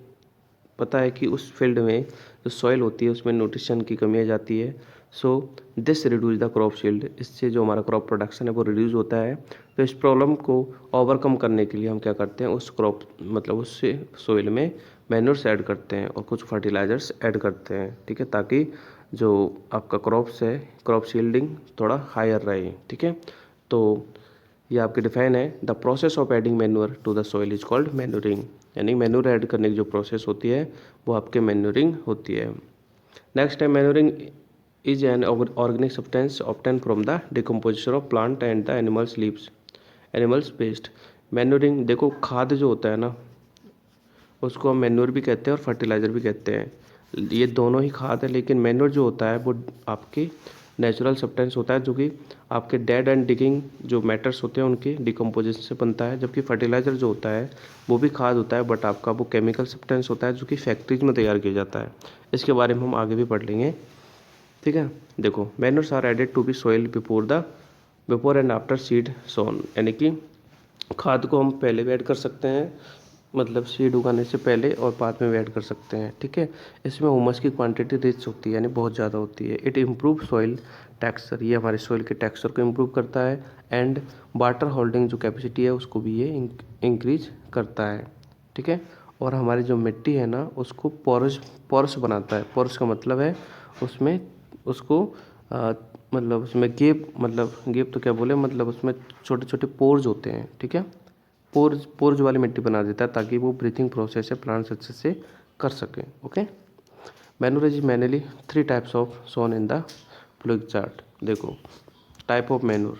A: पता है कि उस फील्ड में जो सॉइल होती है उसमें न्यूट्रिशन की कमी आ जाती है। So this reduce the crop shield. इससे जो हमारा क्रॉप प्रोडक्शन है वो रिड्यूस होता है। तो इस प्रॉब्लम को ओवरकम करने के लिए हम क्या करते हैं, उस क्रॉप मतलब उससे सॉइल में मैन्योर्स ऐड करते हैं और कुछ फर्टिलाइजर्स ऐड करते हैं। ठीक है, ताकि जो आपका क्रॉप्स है क्रॉप शील्डिंग थोड़ा हायर रहे। ठीक है, तो ये आपके डिफाइन है, the process of adding manure to the soil is called manuring. यानी मैन्योर ऐड करने की जो प्रोसेस होती है वो आपके मैन्योरिंग होती है। नेक्स्ट है, manuring is an organic substance obtain from the decomposition of plant and the animals leaves animals waste. Manuring देखो, खाद जो होता है ना उसको हम मैन्योर भी कहते हैं और फर्टिलाइज़र भी कहते हैं। ये दोनों ही खाद है, लेकिन मैन्योर जो होता है वो आपकी नेचुरल सब्सटेंस होता है जो कि आपके डेड एंड डिगिंग जो मैटर्स होते हैं उनके डिकम्पोजिशन से बनता है। जबकि फर्टिलाइज़र जो होता है वो भी खाद होता है, बट आपका वो केमिकल सब्सटेंस होता है जो कि फैक्ट्रीज में तैयार किया जाता है। इसके बारे में हम आगे भी पढ़ लेंगे। ठीक है, देखो, manures are added to be soil before and after seed sown. यानी कि खाद को हम पहले भी ऐड कर सकते हैं, मतलब सीड उगाने से पहले, और बाद में भी ऐड कर सकते हैं। ठीक है, इसमें हुमस की क्वांटिटी रिच होती है, यानी बहुत ज़्यादा होती है। It improve soil texture. ये हमारे सॉइल के टेक्सचर को इम्प्रूव करता है। एंड वाटर होल्डिंग जो कैपेसिटी है उसको भी ये इंक्रीज करता है। ठीक है, और हमारी जो मिट्टी है ना उसको पोरस बनाता है। पोरस का मतलब है उसमें उसको मतलब उसमें गेप तो क्या बोले, मतलब उसमें छोटे छोटे पोर्स होते हैं। ठीक है, पोर्स वाली मिट्टी बना देता है ताकि वो ब्रीथिंग प्रोसेस है प्लांट्स अच्छे से कर सकें। Okay, manure is mainly 3 types of sown in the following chart. देखो, टाइप ऑफ मैन्योर,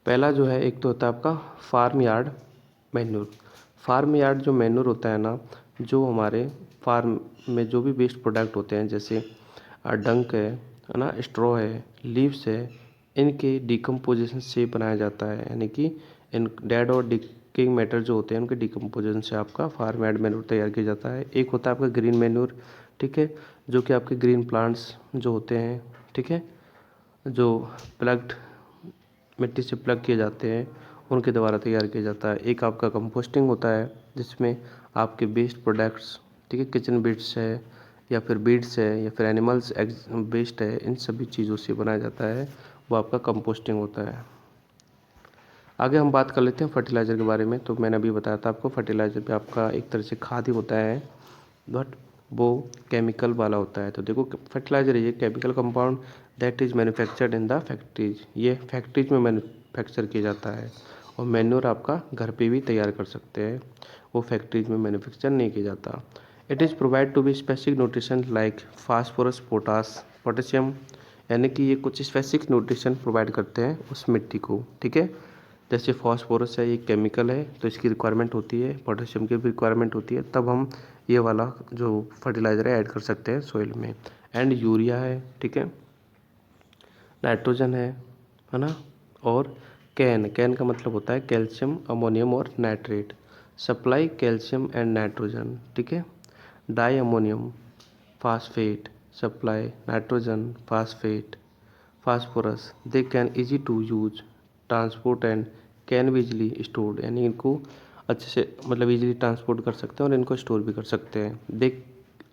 A: पहला जो है एक तो होता है आपका farm yard manure. Farm yard जो मैन्योर होता है ना, जो हमारे फार्म में जो भी वेस्ट प्रोडक्ट होते हैं जैसे डंक है ना, स्ट्रॉ है, लीव्स है, इनके डिकम्पोजिशन से बनाया जाता है। यानी कि इन डेड और डिकिंग मैटर जो होते हैं उनके डिकम्पोजिशन से आपका फार्म यार्ड मैन्योर तैयार किया जाता है। एक होता है आपका ग्रीन मैन्योर। ठीक है, जो कि आपके ग्रीन प्लांट्स जो होते हैं, ठीक है, जो प्लग्ड मिट्टी से प्लग किए जाते हैं उनके द्वारा तैयार किया जाता है। एक आपका कंपोस्टिंग होता है जिसमें आपके वेस्ट प्रोडक्ट्स, ठीक है, किचन वेस्ट है या फिर बीड्स है या फिर एनिमल्स वेस्ट है, इन सभी चीज़ों से बनाया जाता है, वो आपका कंपोस्टिंग होता है। आगे हम बात कर लेते हैं फर्टिलाइज़र के बारे में। तो मैंने अभी बताया था आपको, फर्टिलाइज़र भी आपका एक तरह से खाद ही होता है, बट वो केमिकल वाला होता है। तो देखो, फर्टिलाइज़र ये chemical compound that is manufactured in the factories. ये फैक्ट्रीज में मैन्युफैक्चर किया जाता है। और मैन्योर आपका घर पे भी तैयार कर सकते हैं, वो फैक्ट्रीज में मैन्युफैक्चर नहीं किया जाता। It is provide to be specific nutrition like phosphorus, potassium, यानी कि ये कुछ स्पेसिफिक न्यूट्रिशन प्रोवाइड करते हैं उस मिट्टी को, ठीक है। जैसे फास्फोरस है, ये केमिकल है तो इसकी रिक्वायरमेंट होती है, पोटेशियम की भी रिक्वायरमेंट होती है, तब हम ये वाला जो फर्टिलाइज़र है ऐड कर सकते हैं सॉइल में। एंड यूरिया है, ठीक है, नाइट्रोजन है ना। और कैन का मतलब होता है कैल्शियम, अमोनियम और nitrate. Supply calcium and nitrogen, ठीक है। Di ammonium phosphate, supply nitrogen, phosphate, phosphorus. They can easy to use, transport and can भी इजीली स्टोर्ड, यानी इनको अच्छे से मतलब इजीली ट्रांसपोर्ट कर सकते हैं और इनको स्टोर भी कर सकते हैं। They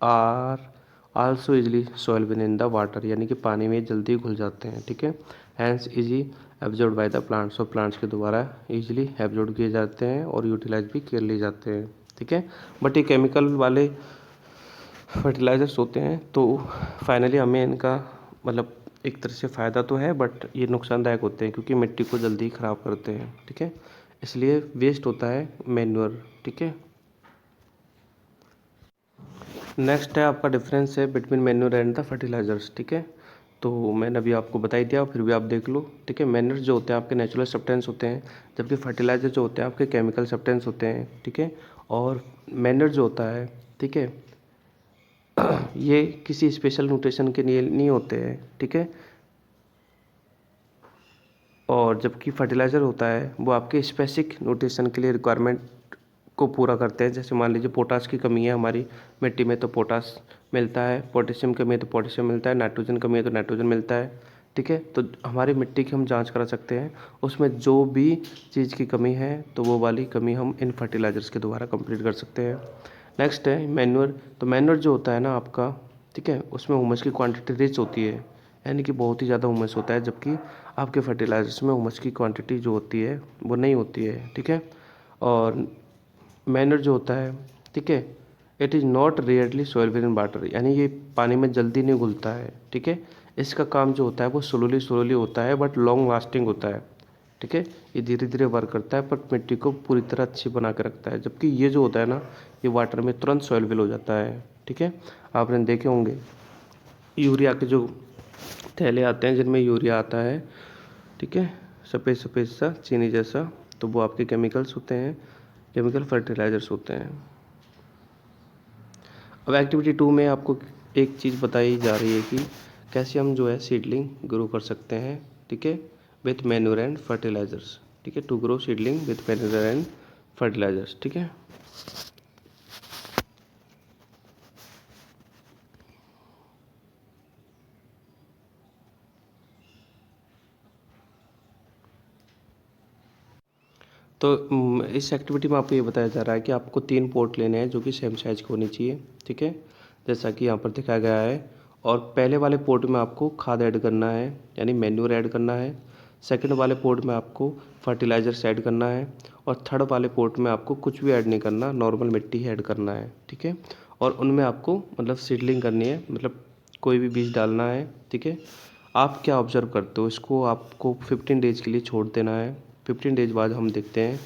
A: are also easily soluble in the water, यानी कि पानी में जल्दी घुल जाते हैं, ठीक है। Hence easy absorb by the plants, और प्लांट्स के द्वारा इजीली एब्जॉर्ब किए जाते हैं और यूटिलाइज भी कर लिए जाते हैं, ठीक है। बट ये केमिकल वाले फर्टिलाइज़र्स होते हैं तो फाइनली हमें इनका मतलब एक तरह से फ़ायदा तो है, बट ये नुकसानदायक होते हैं क्योंकि मिट्टी को जल्दी ख़राब करते हैं, ठीक है। इसलिए वेस्ट होता है मैन्योर, ठीक है। नेक्स्ट है आपका डिफरेंस है between manure and the fertilizers, ठीक है। तो मैंने अभी आपको बता ही दिया, फिर भी आप देख लो, ठीक है। मैन्योर जो होते हैं आपके नेचुरल सब्सटेंस होते हैं, जबकि फर्टिलाइज़र जो होते हैं आपके केमिकल सब्सटेंस होते हैं, ठीक है। और मैन्योर जो होता है, ठीक है, ये किसी स्पेशल न्यूट्रिशन के लिए नहीं होते हैं, ठीक है। और जबकि फर्टिलाइज़र होता है वो आपके स्पेसिफिक न्यूट्रिशन के लिए रिक्वायरमेंट को पूरा करते हैं। जैसे मान लीजिए पोटास की कमी है हमारी मिट्टी में तो पोटास मिलता है, पोटेशियम कमी है तो पोटेशियम मिलता है, नाइट्रोजन कमी है तो नाइट्रोजन मिलता है, ठीक है। तो हमारी मिट्टी की हम जांच करा सकते हैं, उसमें जो भी चीज़ की कमी है तो वो वाली कमी हम इन फर्टिलाइज़र्स के द्वारा कंप्लीट कर सकते हैं। नेक्स्ट है मैन्योर। तो मैन्योर जो होता है ना आपका, ठीक है, उसमें ह्यूमस की क्वांटिटी रिच होती है, यानी कि बहुत ही ज़्यादा ह्यूमस होता है, जबकि आपके फर्टिलाइज़र्स में ह्यूमस की क्वांटिटी जो होती है वो नहीं होती है, ठीक है। और मैनर जो होता है, ठीक है, it is not rarely soluble in water, यानी ये पानी में जल्दी नहीं घुलता है, ठीक है। इसका काम जो होता है वो स्लोली होता है बट लॉन्ग लास्टिंग होता है, ठीक है। ये धीरे धीरे वर्क करता है पर मिट्टी को पूरी तरह अच्छी बना के रखता है, जबकि ये जो होता है ना ये वाटर में तुरंत सॉल्युबल हो जाता है, ठीक है। आपने देखे होंगे यूरिया के जो थैले आते हैं जिनमें यूरिया आता है, ठीक है, सफ़ेद सफ़ेद सा चीनी जैसा, तो वो आपके केमिकल्स होते हैं, केमिकल फर्टिलाइज़र्स होते हैं। अब एक्टिविटी 2 में आपको एक चीज़ बताई जा रही है कि कैसे हम जो है सीडलिंग ग्रो कर सकते हैं, ठीक है, विथ मैन्योर एंड फर्टिलाइज़र्स, ठीक है, to grow seedling with manure and fertilizers, ठीक है। तो इस एक्टिविटी में आपको ये बताया जा रहा है कि आपको 3 पॉट लेने हैं जो कि सेम साइज़ के होने चाहिए, ठीक है, जैसा कि यहाँ पर दिखाया गया है। और पहले वाले पॉट में आपको खाद ऐड करना है, यानी मैन्योर ऐड करना है। सेकंड वाले पॉट में आपको फर्टिलाइज़र्स ऐड करना है। और थर्ड वाले पॉट में आपको कुछ भी ऐड नहीं करना, नॉर्मल मिट्टी ही ऐड करना है, ठीक है। और उनमें आपको मतलब सीडलिंग करनी है, मतलब कोई भी बीज डालना है, ठीक है। आप क्या ऑब्ज़र्व करते हो, इसको आपको 15 डेज़ के लिए छोड़ देना है। 15 डेज़ बाद हम देखते हैं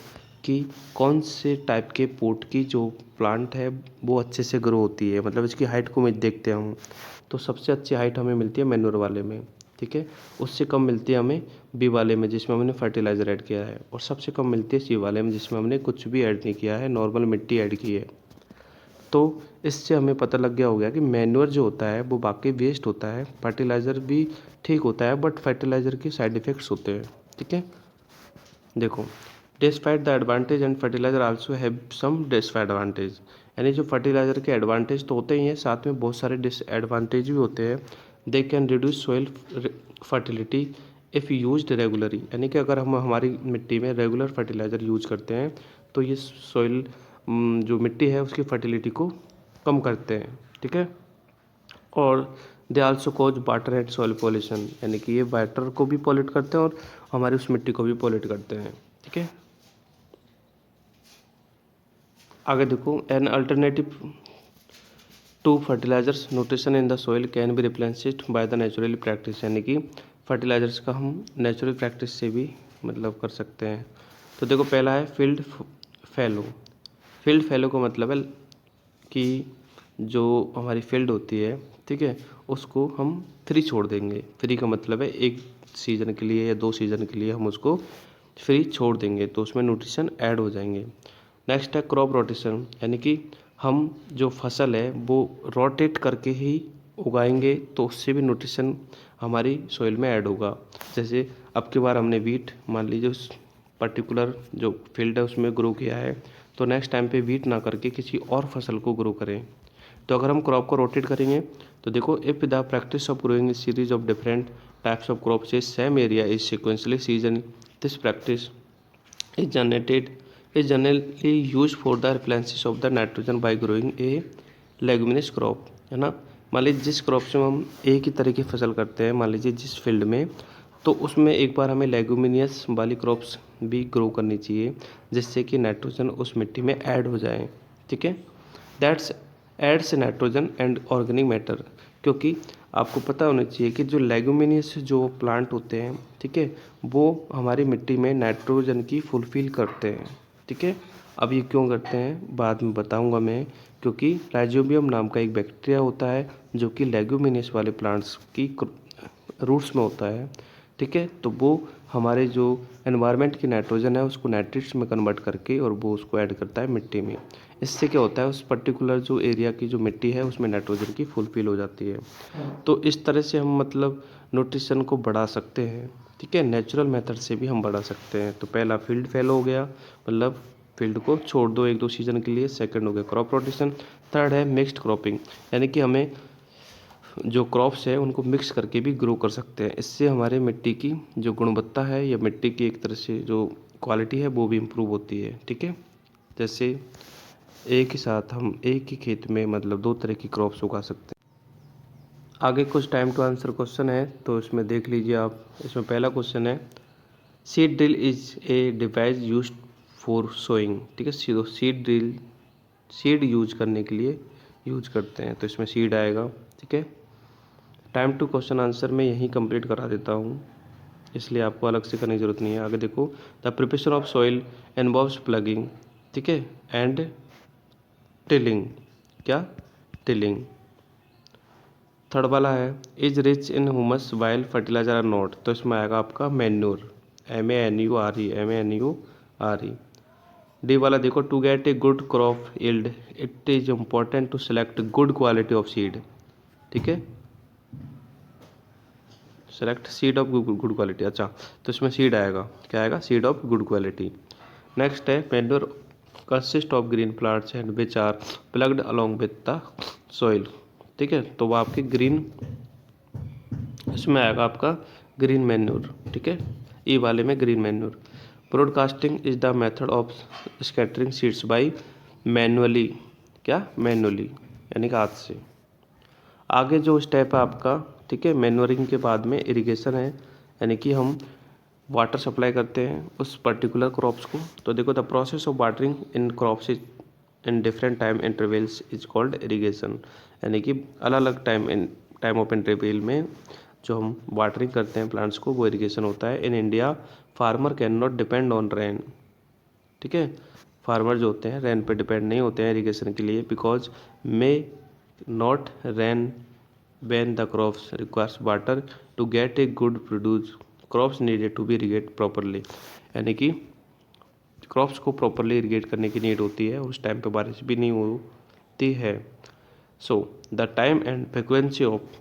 A: कि कौन से टाइप के पॉट की जो प्लांट है वो अच्छे से ग्रो होती है, मतलब इसकी हाइट को मैं देखते हैं हम। तो सबसे अच्छी हाइट हमें मिलती है मैन्योर वाले में, ठीक है। उससे कम मिलती है हमें बी वाले में जिसमें हमने फर्टिलाइज़र ऐड किया है, और सबसे कम मिलती है सी वाले में जिसमें हमने कुछ भी ऐड नहीं किया है, नॉर्मल मिट्टी ऐड की है। तो इससे हमें पता लग गया हो गया कि मैन्योर जो होता है वो बाकी वेस्ट होता है, फर्टिलाइज़र भी ठीक होता है बट फर्टिलाइज़र के साइड इफ़ेक्ट्स होते हैं, ठीक है। देखो, despite the advantage and fertilizer also have some disadvantage, यानी जो फर्टिलाइज़र के एडवांटेज तो होते ही हैं, साथ में बहुत सारे डिसएडवांटेज भी होते हैं। They can reduce soil fertility if used regularly, यानी कि अगर हम हमारी मिट्टी में रेगुलर फर्टिलाइज़र यूज करते हैं तो ये सॉइल जो मिट्टी है उसकी फर्टिलिटी को कम करते हैं, ठीक है। और they also cause water and soil pollution, यानी कि ये वाटर को भी पॉल्यूट करते हैं और हमारी उस मिट्टी को भी पॉल्यूट करते हैं, ठीक है। आगे देखो, an alternative to fertilizers nutrition in the soil can be replaced by the natural practice, यानी कि फर्टिलाइजर्स का हम नेचुरल प्रैक्टिस से भी मतलब कर सकते हैं। तो देखो पहला है फील्ड फैलो। फील्ड फैलो का मतलब है कि जो हमारी फील्ड होती है, ठीक है, उसको हम फ्री छोड़ देंगे। फ्री का मतलब है 1 सीज़न के लिए या 2 सीज़न के लिए हम उसको फ्री छोड़ देंगे, तो उसमें न्यूट्रिशन ऐड हो जाएंगे। नेक्स्ट है क्रॉप रोटेशन, यानी कि हम जो फसल है वो रोटेट करके ही उगाएंगे, तो उससे भी न्यूट्रिशन हमारी सॉइल में ऐड होगा। जैसे अब की बार हमने वीट मान लीजिए उस पर्टिकुलर जो फील्ड है उसमें ग्रो किया है, तो नेक्स्ट टाइम पे वीट ना करके किसी और फसल को ग्रो करें। तो अगर हम क्रॉप को रोटेट करेंगे तो देखो, if the practice of growing series of different types of crops is same area is sequentially season, this practice is generated is generally used for the replenishment of the nitrogen by growing a leguminous crop, है ना। मान लीजिए जिस crop से हम एक ही तरह की फसल करते हैं, मान लीजिए जिस फील्ड में, तो उसमें एक बार हमें लेगुमिनियस वाली क्रॉप्स भी ग्रो करनी चाहिए, जिससे कि नाइट्रोजन उस मिट्टी में ऐड हो जाए, ठीक है। That's adds nitrogen and organic matter, क्योंकि आपको पता होना चाहिए कि जो लेगुमिनियस जो प्लांट होते हैं, ठीक है, वो हमारी मिट्टी में नाइट्रोजन की फुलफिल करते हैं, ठीक है। अब ये क्यों करते हैं बाद में बताऊंगा मैं, क्योंकि राइजोबियम नाम का एक बैक्टीरिया होता है जो कि लेगुमिनियस वाले प्लांट्स की रूट्स में होता है, ठीक है। तो वो हमारे जो एनवायरनमेंट की नाइट्रोजन है उसको नाइट्रेट्स में कन्वर्ट करके और वो उसको ऐड करता है मिट्टी में। इससे क्या होता है, उस पर्टिकुलर जो एरिया की जो मिट्टी है उसमें नाइट्रोजन की फुलफिल हो जाती है। तो इस तरह से हम मतलब न्यूट्रिशन को बढ़ा सकते हैं, ठीक है। नेचुरल मेथड से भी हम बढ़ा सकते हैं। तो पहला फील्ड फेलो हो गया, मतलब फील्ड को छोड़ दो 1-2 सीजन के लिए। सेकंड हो गया क्रॉप रोटेशन। थर्ड है मिक्स्ड क्रॉपिंग, यानी कि हमें जो क्रॉप्स है उनको मिक्स करके भी ग्रो कर सकते हैं। इससे हमारे मिट्टी की जो गुणवत्ता है या मिट्टी की एक तरह से जो क्वालिटी है वो भी इम्प्रूव होती है, ठीक है। जैसे एक ही साथ हम एक ही खेत में मतलब 2 तरह की क्रॉप्स उगा सकते हैं। आगे कुछ टाइम टू आंसर क्वेश्चन है, तो इसमें देख लीजिए आप। इसमें पहला क्वेश्चन है, seed drill is a device used for sowing, ठीक है। सीड ड्रिल सीड यूज करने के लिए यूज करते हैं, तो इसमें सीड आएगा, ठीक है। टाइम टू क्वेश्चन आंसर में यहीं कंप्लीट करा देता हूँ, इसलिए आपको अलग से करने की ज़रूरत नहीं है। आगे देखो, the preparation of soil involves ploughing, ठीक है, एंड टिलिंग, क्या, टिलिंग। थर्ड वाला है, is rich in humus while fertilizer are not, तो इसमें आएगा आपका मैन्योर, MANURE। डी वाला देखो, to get a good crop yield it is important to select good quality of seed, ठीक है। Select seed of good quality, अच्छा, तो इसमें सीड आएगा, क्या आएगा, seed of good quality. Next है, manure consist of green plants and which are ploughed along with the soil, ठीक है। तो वो आपके ग्रीन, इसमें आएगा आपका ग्रीन मैन्योर, ठीक है, ई वाले में green manure. Broadcasting is the method of scattering seeds by manually, क्या, मैनुअली यानी कि हाथ से। आगे जो स्टेप है आपका, ठीक है, मैन्योरिंग के बाद में इरिगेशन है, यानी कि हम वाटर सप्लाई करते हैं उस पर्टिकुलर क्रॉप्स को। तो देखो, the process of watering in crops is in different time intervals is called irrigation, यानी कि अलग अलग टाइम ऑफ इंटरवल में जो हम वाटरिंग करते हैं प्लांट्स को, वो इरिगेशन होता है। In India farmer can not depend on rain, ठीक है। फार्मर जो होते हैं रेन पे डिपेंड नहीं होते हैं इरिगेशन के लिए, because may not rain when the crops requires water to get a good produce, crops needed to be irrigate properly, यानी कि क्रॉप्स को प्रॉपरली इरिगेट करने की नीड होती है, उस टाइम पे बारिश भी नहीं होती है। So the time and frequency of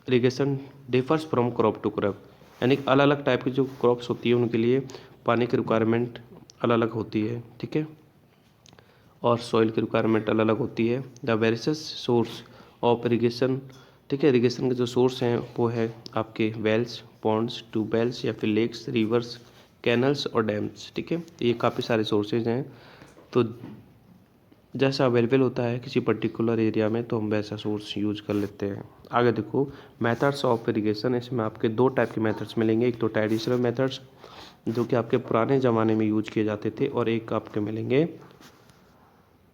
A: irrigation differs from crop to crop, यानी कि अलग अलग टाइप की जो क्रॉप्स होती है उनके लिए पानी की रिक्वायरमेंट अलग अलग होती है, ठीक है, और सॉइल की रिक्वायरमेंट अलग अलग होती है। The various source of irrigation, ठीक है, इरिगेशन के जो सोर्स हैं वो है आपके वेल्स, पॉन्ड्स, ट्यूबवेल्स या फिर लेक्स, रिवर्स, कैनल्स और डैम्स, ठीक है। ये काफ़ी सारे सोर्सेज हैं, तो जैसा अवेलेबल होता है किसी पर्टिकुलर एरिया में तो हम वैसा सोर्स यूज कर लेते हैं। आगे देखो, मेथड्स ऑफ इरिगेशन, इसमें आपके 2 टाइप के मेथड्स मिलेंगे। एक तो ट्रेडिशनल मेथड्स जो कि आपके पुराने ज़माने में यूज किए जाते थे, और एक आपके मिलेंगे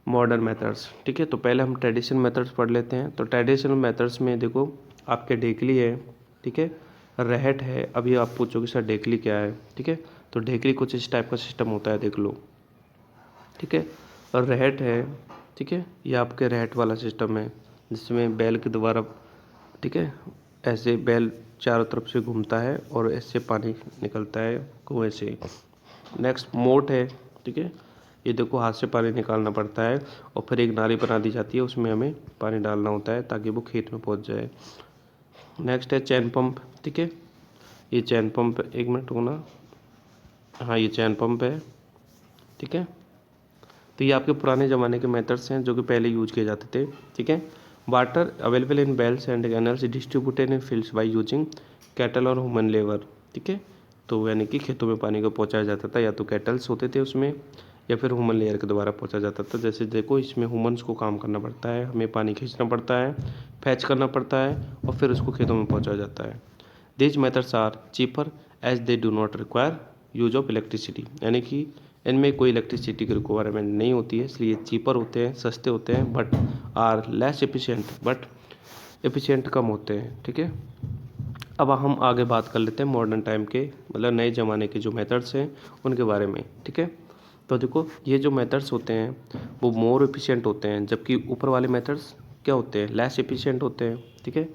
A: मॉडर्न मेथड्स, ठीक है। तो पहले हम ट्रेडिशनल मेथड्स पढ़ लेते हैं। तो ट्रेडिशनल मेथड्स में देखो, आपके डेकली है, ठीक है, रहट है। अभी आप पूछोगे सर डेकली क्या है, ठीक है। तो ढेकरी कुछ इस टाइप का सिस्टम होता है, देख लो, ठीक है। और रहट है, ठीक है, ये आपके रहट वाला सिस्टम है जिसमें बैल के द्वारा, ठीक है, ऐसे बैल चारों तरफ से घूमता है और ऐसे पानी निकलता है कुएं से। नेक्स्ट मोट है, ठीक है, ये देखो हाथ से पानी निकालना पड़ता है और फिर एक नाली बना दी जाती है, उसमें हमें पानी डालना होता है ताकि वो खेत में पहुंच जाए। नेक्स्ट है चैन पंप, ठीक है, ये चैन पंप, एक मिनट होना, हाँ ये चैन पंप है, ठीक है। तो ये आपके पुराने ज़माने के मेथड्स हैं जो कि पहले यूज किए जाते थे, ठीक है। Water available in wells and canals distributed in fields by using cattle और ह्यूमन लेबर, ठीक है। तो यानी कि खेतों में पानी को पहुंचाया जाता था, या तो कैटल्स होते थे उसमें या फिर ह्यूमन लेयर के द्वारा पहुंचाया जाता था। जैसे देखो इसमें ह्यूमन्स को काम करना पड़ता है, हमें पानी खींचना पड़ता है, फैच करना पड़ता है और फिर उसको खेतों में पहुँचाया जाता है। These methods are cheaper as they do not require use of electricity, यानी कि इनमें कोई इलेक्ट्रिसिटी की रिक्वायरमेंट नहीं होती है, इसलिए चीपर होते हैं, सस्ते होते हैं, but are less efficient, but efficient कम होते हैं, ठीक है। अब हम आगे बात कर लेते हैं मॉडर्न टाइम के, मतलब नए ज़माने के जो मेथड्स हैं उनके बारे में, ठीक है। तो देखो ये जो मेथड्स होते हैं वो मोर एफिशिएंट होते हैं, जबकि ऊपर वाले मेथड्स क्या होते हैं, लेस एफिशिएंट होते हैं, ठीक है।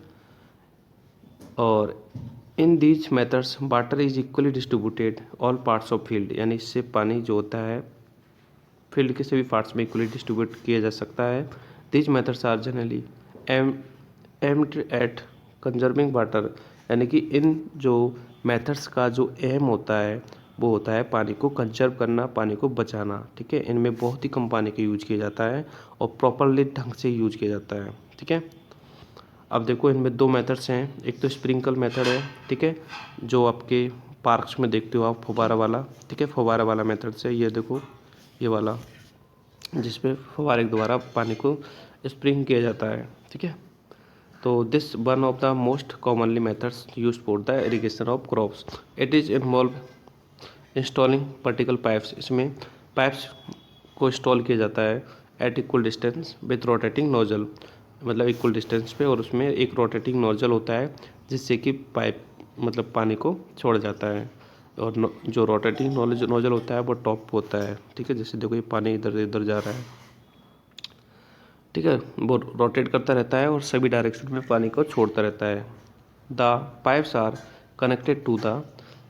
A: और in these methods water is equally distributed all parts of field, यानी इससे पानी जो होता है फील्ड के सभी पार्ट्स में इक्वली डिस्ट्रीब्यूट किया जा सकता है। These methods are generally aimed at conserving water, यानी कि इन जो मेथड्स का जो एम होता है वो होता है पानी को कंजर्व करना, पानी को बचाना, ठीक है। इनमें बहुत ही कम पानी का यूज किया जाता है और प्रॉपरली ढंग से यूज किया जाता है, ठीक है। अब देखो इनमें दो मेथड्स हैं, एक तो स्प्रिंकल मेथड है, ठीक है, जो आपके पार्क्स में देखते हो आप, फुब्बारा वाला, ठीक है, फुब्बारा वाला मेथड से, ये देखो ये वाला जिसपे फुब्बारे के द्वारा पानी को स्प्रिंग किया जाता है, ठीक है। तो this one of the most commonly methods use for the irrigation of crops. It is involve installing vertical pipes, इसमें पाइप्स को इंस्टॉल किया जाता है at equal distance with rotating nozzle, मतलब इक्वल डिस्टेंस पे, और उसमें एक रोटेटिंग नोजल होता है जिससे कि पाइप मतलब पानी को छोड़ जाता है, और जो रोटेटिंग नोजल होता है वो टॉप होता है, ठीक है। जैसे देखो ये पानी इधर इधर जा रहा है, ठीक है, वो रोटेट करता रहता है और सभी डायरेक्शन में पानी को छोड़ता रहता है। The pipes are connected to the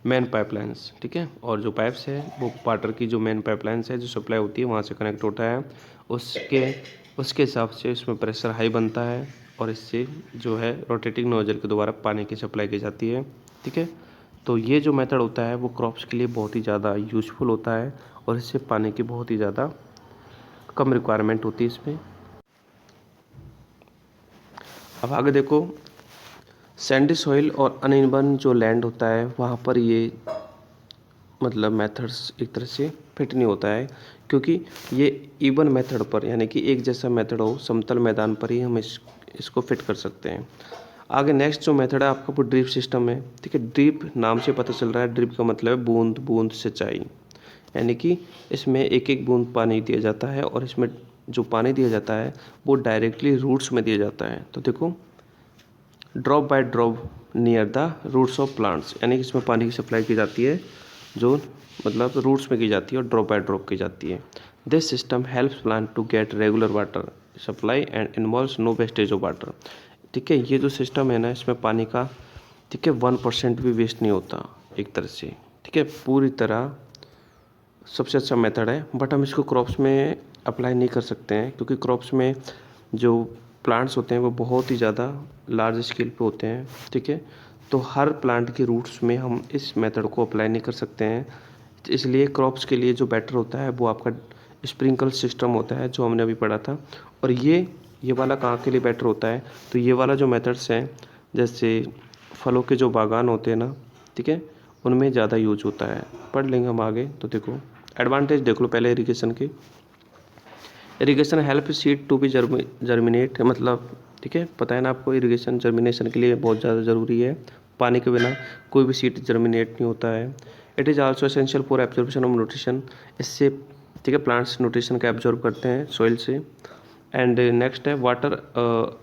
A: main pipelines, ठीक है, और जो पाइप्स है वो वाटर की जो मेन पाइपलाइंस है जो सप्लाई होती है वहाँ से कनेक्ट होता है, उसके हिसाब से इसमें प्रेशर हाई बनता है और इससे जो है रोटेटिंग नोजल के द्वारा पानी की सप्लाई की जाती है, ठीक है। तो ये जो मेथड होता है वो क्रॉप्स के लिए बहुत ही ज़्यादा यूज़फुल होता है और इससे पानी की बहुत ही ज़्यादा कम रिक्वायरमेंट होती है इसमें। अब आगे देखो, सैंडी सॉइल और अनइवन जो लैंड होता है वहाँ पर ये मतलब मेथड्स एक तरह से फिट नहीं होता है, क्योंकि ये इवन मेथड पर, यानी कि एक जैसा मेथड हो समतल मैदान पर ही हम इसको फिट कर सकते हैं। आगे नेक्स्ट जो मेथड है आपका वो ड्रिप सिस्टम है, ठीक है। ड्रिप नाम से पता चल रहा है, ड्रिप का मतलब है बूंद बूंद सिंचाई, यानी कि इसमें एक एक बूंद पानी दिया जाता है और इसमें जो पानी दिया जाता है वो डायरेक्टली रूट्स में दिया जाता है। तो देखो drop by drop near the roots of plants, यानी कि इसमें पानी की सप्लाई की जाती है जो मतलब रूट्स में की जाती है और ड्रॉप बाय ड्रॉप की जाती है। This system helps plant to get regular water supply and involves no wastage of water, ठीक है। ये जो सिस्टम है ना इसमें पानी का, ठीक है, 1% भी वेस्ट नहीं होता एक तरह से, ठीक है, पूरी तरह सबसे अच्छा मेथड है। बट हम इसको क्रॉप्स में अप्लाई नहीं कर सकते हैं क्योंकि क्रॉप्स में जो प्लांट्स होते हैं वो बहुत ही ज़्यादा लार्ज स्केल पे होते हैं, ठीक है। तो हर प्लांट के रूट्स में हम इस मेथड को अप्लाई नहीं कर सकते हैं, इसलिए क्रॉप्स के लिए जो बेटर होता है वो आपका स्प्रिंकल सिस्टम होता है जो हमने अभी पढ़ा था। और ये वाला कहाँ के लिए बेटर होता है, तो ये वाला जो मेथड्स हैं जैसे फलों के जो बागान होते हैं ना, ठीक है, उनमें ज़्यादा यूज होता है। पढ़ लेंगे हम आगे। तो देखो एडवांटेज देख लो पहले इरिगेशन की। Irrigation help seed to be germinate, मतलब ठीक है, पता है ना आपको इरिगेशन जर्मिनेशन के लिए बहुत ज़्यादा ज़रूरी है, पानी के बिना कोई भी सीड जर्मिनेट नहीं होता है। It is also essential for absorption of nutrition, इससे ठीक है प्लांट्स न्यूट्रिशन का एब्जॉर्ब करते हैं सॉइल से। एंड नेक्स्ट है water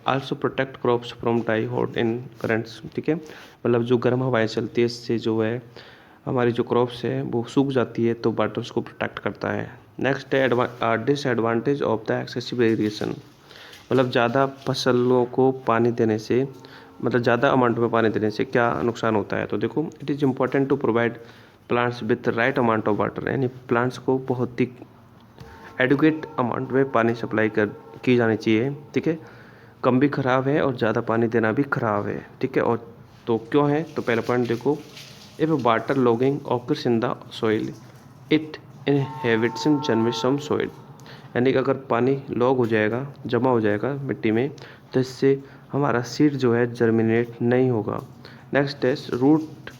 A: also protect crops from dry hot in currents, ठीक है, मतलब जो गर्म हवाएं चलती है इससे जो है हमारी जो क्रॉप्स है वो सूख जाती है, तो वाटर उसको प्रोटेक्ट करता है। नेक्स्ट है disadvantage of the excessive irrigation, मतलब ज़्यादा फसलों को पानी देने से, मतलब ज़्यादा अमाउंट में पानी देने से क्या नुकसान होता है। तो देखो, it is important to provide plants with right amount of water, यानी प्लांट्स को बहुत ही एडुकेट अमाउंट में पानी सप्लाई की जानी चाहिए। ठीक है, कम भी ख़राब है और ज़्यादा पानी देना भी ख़राब है। ठीक है, और तो क्यों है, तो पहला पॉइंट देखो, if water logging occurs in the soil it inhabits germination soil, यानी कि अगर पानी लॉग हो जाएगा, जमा हो जाएगा मिट्टी में, तो इससे हमारा सीड जो है जर्मिनेट नहीं होगा। नेक्स्ट है root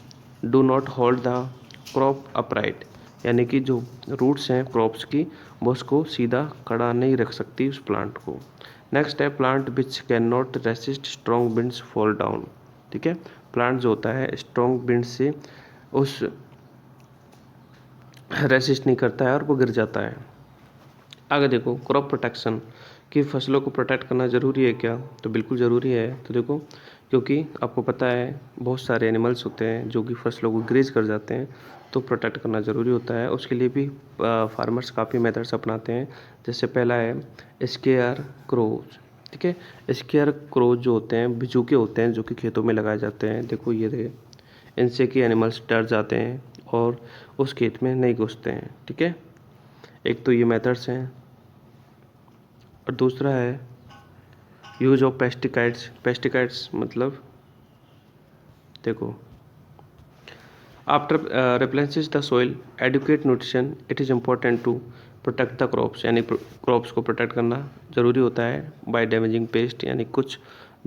A: do not hold the crop upright, यानी कि जो रूट्स हैं क्रॉप्स की, वो उसको सीधा खड़ा नहीं रख सकती उस प्लांट को। नेक्स्ट है plant which can not resist strong winds fall down. ठीक है, प्लांट जो होता है स्ट्रॉन्ग विंड से उस रेसिस्ट नहीं करता है और वो गिर जाता है। आगे देखो, क्रॉप प्रोटेक्शन, कि फसलों को प्रोटेक्ट करना ज़रूरी है क्या, तो बिल्कुल ज़रूरी है। तो देखो, क्योंकि आपको पता है बहुत सारे एनिमल्स होते हैं जो कि फसलों को ग्रेज कर जाते हैं, तो प्रोटेक्ट करना ज़रूरी होता है। उसके लिए भी फार्मर्स काफ़ी मेथड्स अपनाते हैं। जैसे पहला है स्केयर क्रोज। ठीक है, स्केयर क्रोज जो होते हैं बिजूके होते हैं जो कि खेतों में लगाए जाते हैं। देखो ये रहे, इनसे कि एनिमल्स डर जाते हैं और उस खेत में नहीं घुसते हैं। ठीक है, एक तो ये मेथड्स हैं, और दूसरा है यूज ऑफ पेस्टिसाइड्स। पेस्टिसाइड्स मतलब देखो, after replaces the soil adequate nutrition it is important to protect the crops, यानी क्रॉप्स को प्रोटेक्ट करना ज़रूरी होता है बाय डैमेजिंग पेस्ट, यानी कुछ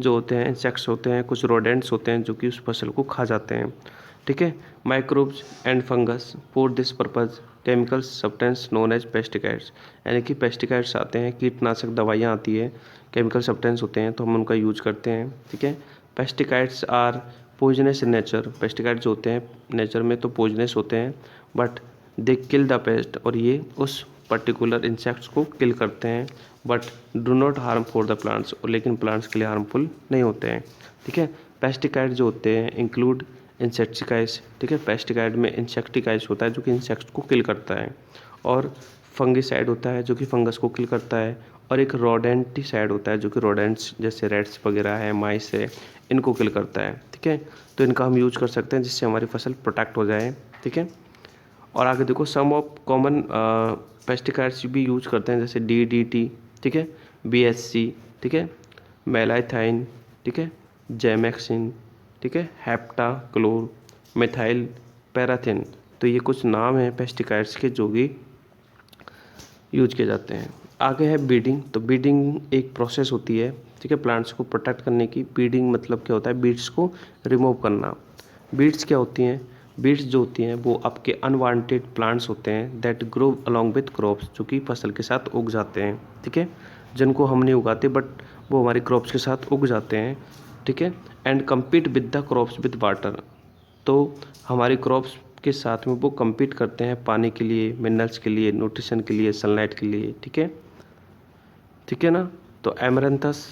A: जो होते हैं इंसेक्ट्स होते हैं, कुछ रोडेंट्स होते हैं जो कि उस फसल को खा जाते हैं। ठीक है, microbes and fungus for this purpose chemical substance known as pesticides, यानी कि पेस्टिसाइड्स आते हैं, कीटनाशक दवाइयाँ आती है, केमिकल सब्सटेंस होते हैं, तो हम उनका यूज करते हैं। ठीक है, pesticides are poisonous in nature, pesticide जो होते हैं नेचर में तो पॉइजनस होते हैं, but they kill the pest, और ये उस पर्टिकुलर इंसेक्ट्स को किल करते हैं, but do not harm for the plants, और लेकिन प्लांट्स के लिए हार्मफुल नहीं होते हैं। ठीक है, पेस्टिसाइड जो होते हैं इंक्लूड इंसेक्टिसाइड्स। ठीक है, पेस्टिसाइड में इंसेक्टिसाइड्स होता है जो कि इंसेक्ट्स को किल करता है, और फंगिसाइड होता है जो कि फंगस को किल करता है, और एक रोडेंटिसाइड होता है जो कि रोडेंट्स जैसे रेट्स वगैरह है, माइस है, इनको किल करता है। ठीक है, तो इनका हम यूज कर सकते हैं जिससे हमारी फसल प्रोटेक्ट हो जाए। ठीक है, और आगे देखो, सम ऑफ कॉमन पेस्टिसाइड्स भी यूज करते हैं जैसे DDT। ठीक है, BSC। ठीक है, मेलाइथाइन। ठीक है, जैमेक्सिन। ठीक है, हेप्टाक्लोर, मिथाइल पैराथिन। तो ये कुछ नाम हैं पेस्टिसाइड्स के जो कि यूज किए जाते हैं। आगे है बीडिंग। तो बीडिंग एक प्रोसेस होती है, ठीक है, प्लांट्स को प्रोटेक्ट करने की। बीडिंग मतलब क्या होता है, बीड्स को रिमूव करना। बीड्स क्या होती हैं, बीड्स जो होती हैं वो आपके अनवांटेड प्लांट्स होते हैं that grow along with crops, जो कि फसल के साथ उग जाते हैं। ठीक है, जिनको हम नहीं उगाते बट वो हमारी क्रॉप्स के साथ उग जाते हैं। ठीक है, and compete with the crops with water, तो हमारी क्रॉप्स के साथ में वो कम्पीट करते हैं पानी के लिए, मिनरल्स के लिए, न्यूट्रिशन के लिए, सनलाइट के लिए। ठीक है, ठीक है ना। तो एमरंथस,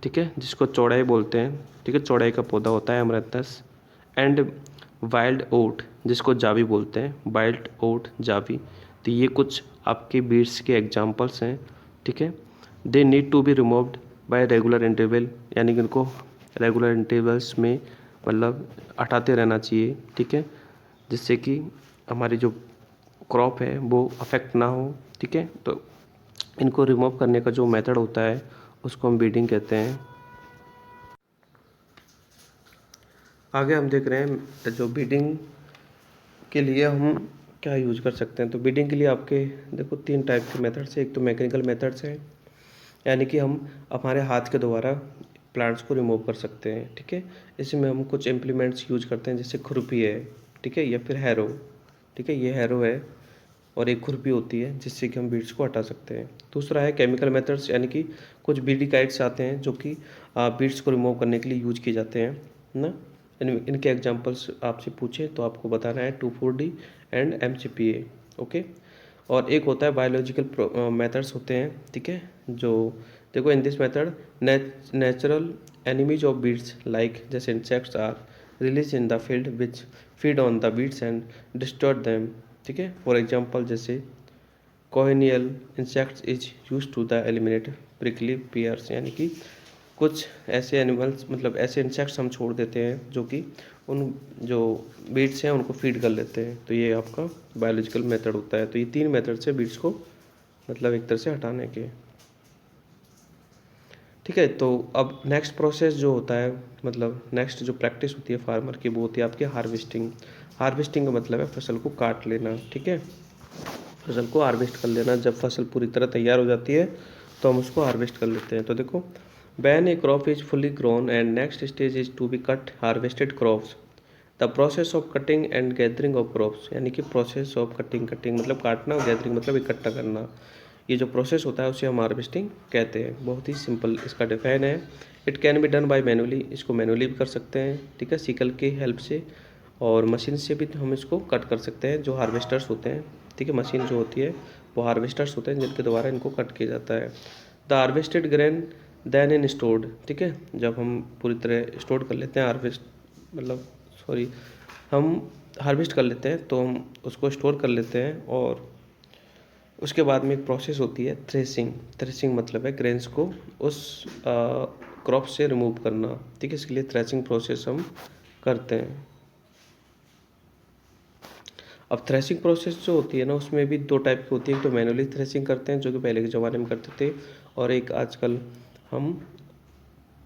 A: ठीक है, जिसको चौड़ाई बोलते हैं। ठीक है, चौड़ाई का पौधा होता है एमरंथस। एंड वाइल्ड ओट, जिसको जावी बोलते हैं, वाइल्ड ओट, जावी। तो ये कुछ आपके बीड्स के एग्जांपल्स हैं। ठीक है, they need to be removed by regular interval, यानी कि इनको रेगुलर इंटरवल्स में मतलब हटाते रहना चाहिए। ठीक है, जिससे कि हमारी जो क्रॉप है वो अफेक्ट ना हो। ठीक है, तो इनको रिमूव करने का जो मेथड होता है उसको हम बीडिंग कहते हैं। आगे हम देख रहे हैं जो बीडिंग के लिए हम क्या यूज कर सकते हैं। तो बीडिंग के लिए आपके देखो 3 टाइप के मेथड्स हैं। एक तो मैकेनिकल मेथड्स है, यानी कि हम हमारे हाथ के द्वारा प्लांट्स को रिमूव कर सकते हैं। ठीक है, इसमें हम कुछ इम्प्लीमेंट्स यूज करते हैं जैसे खुरपी है, ठीक है, या फिर हैरो। ठीक है, ये हैरो है और एक खुरपी होती है जिससे कि हम बीड्स को हटा सकते हैं। दूसरा है केमिकल मेथड्स, यानी कि कुछ बीडिकाइड्स आते हैं जो कि बीड्स को रिमूव करने के लिए यूज किए जाते हैं ना। इनके एग्जांपल्स आपसे पूछे तो आपको बताना है 2,4-D एंड MCPA। ओके, और एक होता है बायोलॉजिकल मेथड्स होते हैं। ठीक है, जो देखो in this method natural enemies of weeds like जैसे insects are release in the field which feed on the weeds and disturb them, ठीक है। फॉर एग्जाम्पल जैसे cochineal insects is use to the eliminate prickly pears, यानी कि कुछ ऐसे animals मतलब ऐसे इंसेक्ट्स हम छोड़ देते हैं जो कि उन जो बीट्स हैं उनको फीड कर लेते हैं। तो ये आपका बायोलॉजिकल मेथड होता है। तो ये 3 मेथड से बीट्स को मतलब एक तरह से हटाने के, ठीक है। तो अब नेक्स्ट प्रोसेस जो होता है मतलब नेक्स्ट जो प्रैक्टिस होती है फार्मर की वो होती है आपकी हार्वेस्टिंग। हार्वेस्टिंग का मतलब है फसल को काट लेना, ठीक है। फसल को हार्वेस्ट कर लेना। जब फसल पूरी तरह तैयार हो जाती है तो हम उसको हार्वेस्ट कर लेते हैं। तो देखो, when a crop is fully grown and next stage is to be cut harvested crops. The process of cutting and gathering of crops, यानी कि प्रोसेस ऑफ कटिंग, कटिंग मतलब काटना और गैदरिंग मतलब इकट्ठा करना। ये जो प्रोसेस होता है उसे हम हार्वेस्टिंग कहते हैं। बहुत ही सिंपल इसका डिफाइन है। It can be done by manually, इसको मैनुअली भी कर सकते हैं, ठीक है, सीकल की हेल्प से, और मशीन से भी हम इसको कट कर सकते हैं जो हार्वेस्टर्स होते हैं, ठीक है। मशीन जो होती है वो हार्वेस्टर्स होते हैं जिनके द्वारा इनको कट किया जाता है। The harvested grain then in stored, ठीक है। जब हम पूरी तरह स्टोर कर लेते हैं हार्वेस्ट मतलब सॉरी हम हार्वेस्ट कर लेते हैं तो हम उसको स्टोर कर लेते हैं, और उसके बाद में एक प्रोसेस होती है थ्रेसिंग। थ्रेसिंग मतलब है ग्रेन्स को उस क्रॉप से रिमूव करना, ठीक है। इसके लिए थ्रेसिंग प्रोसेस हम करते हैं। अब थ्रेसिंग प्रोसेस जो होती है ना उसमें भी 2 टाइप की होती है। एक तो मैनुअली थ्रेसिंग करते हैं जो कि पहले के ज़माने में करते थे, और एक आजकल हम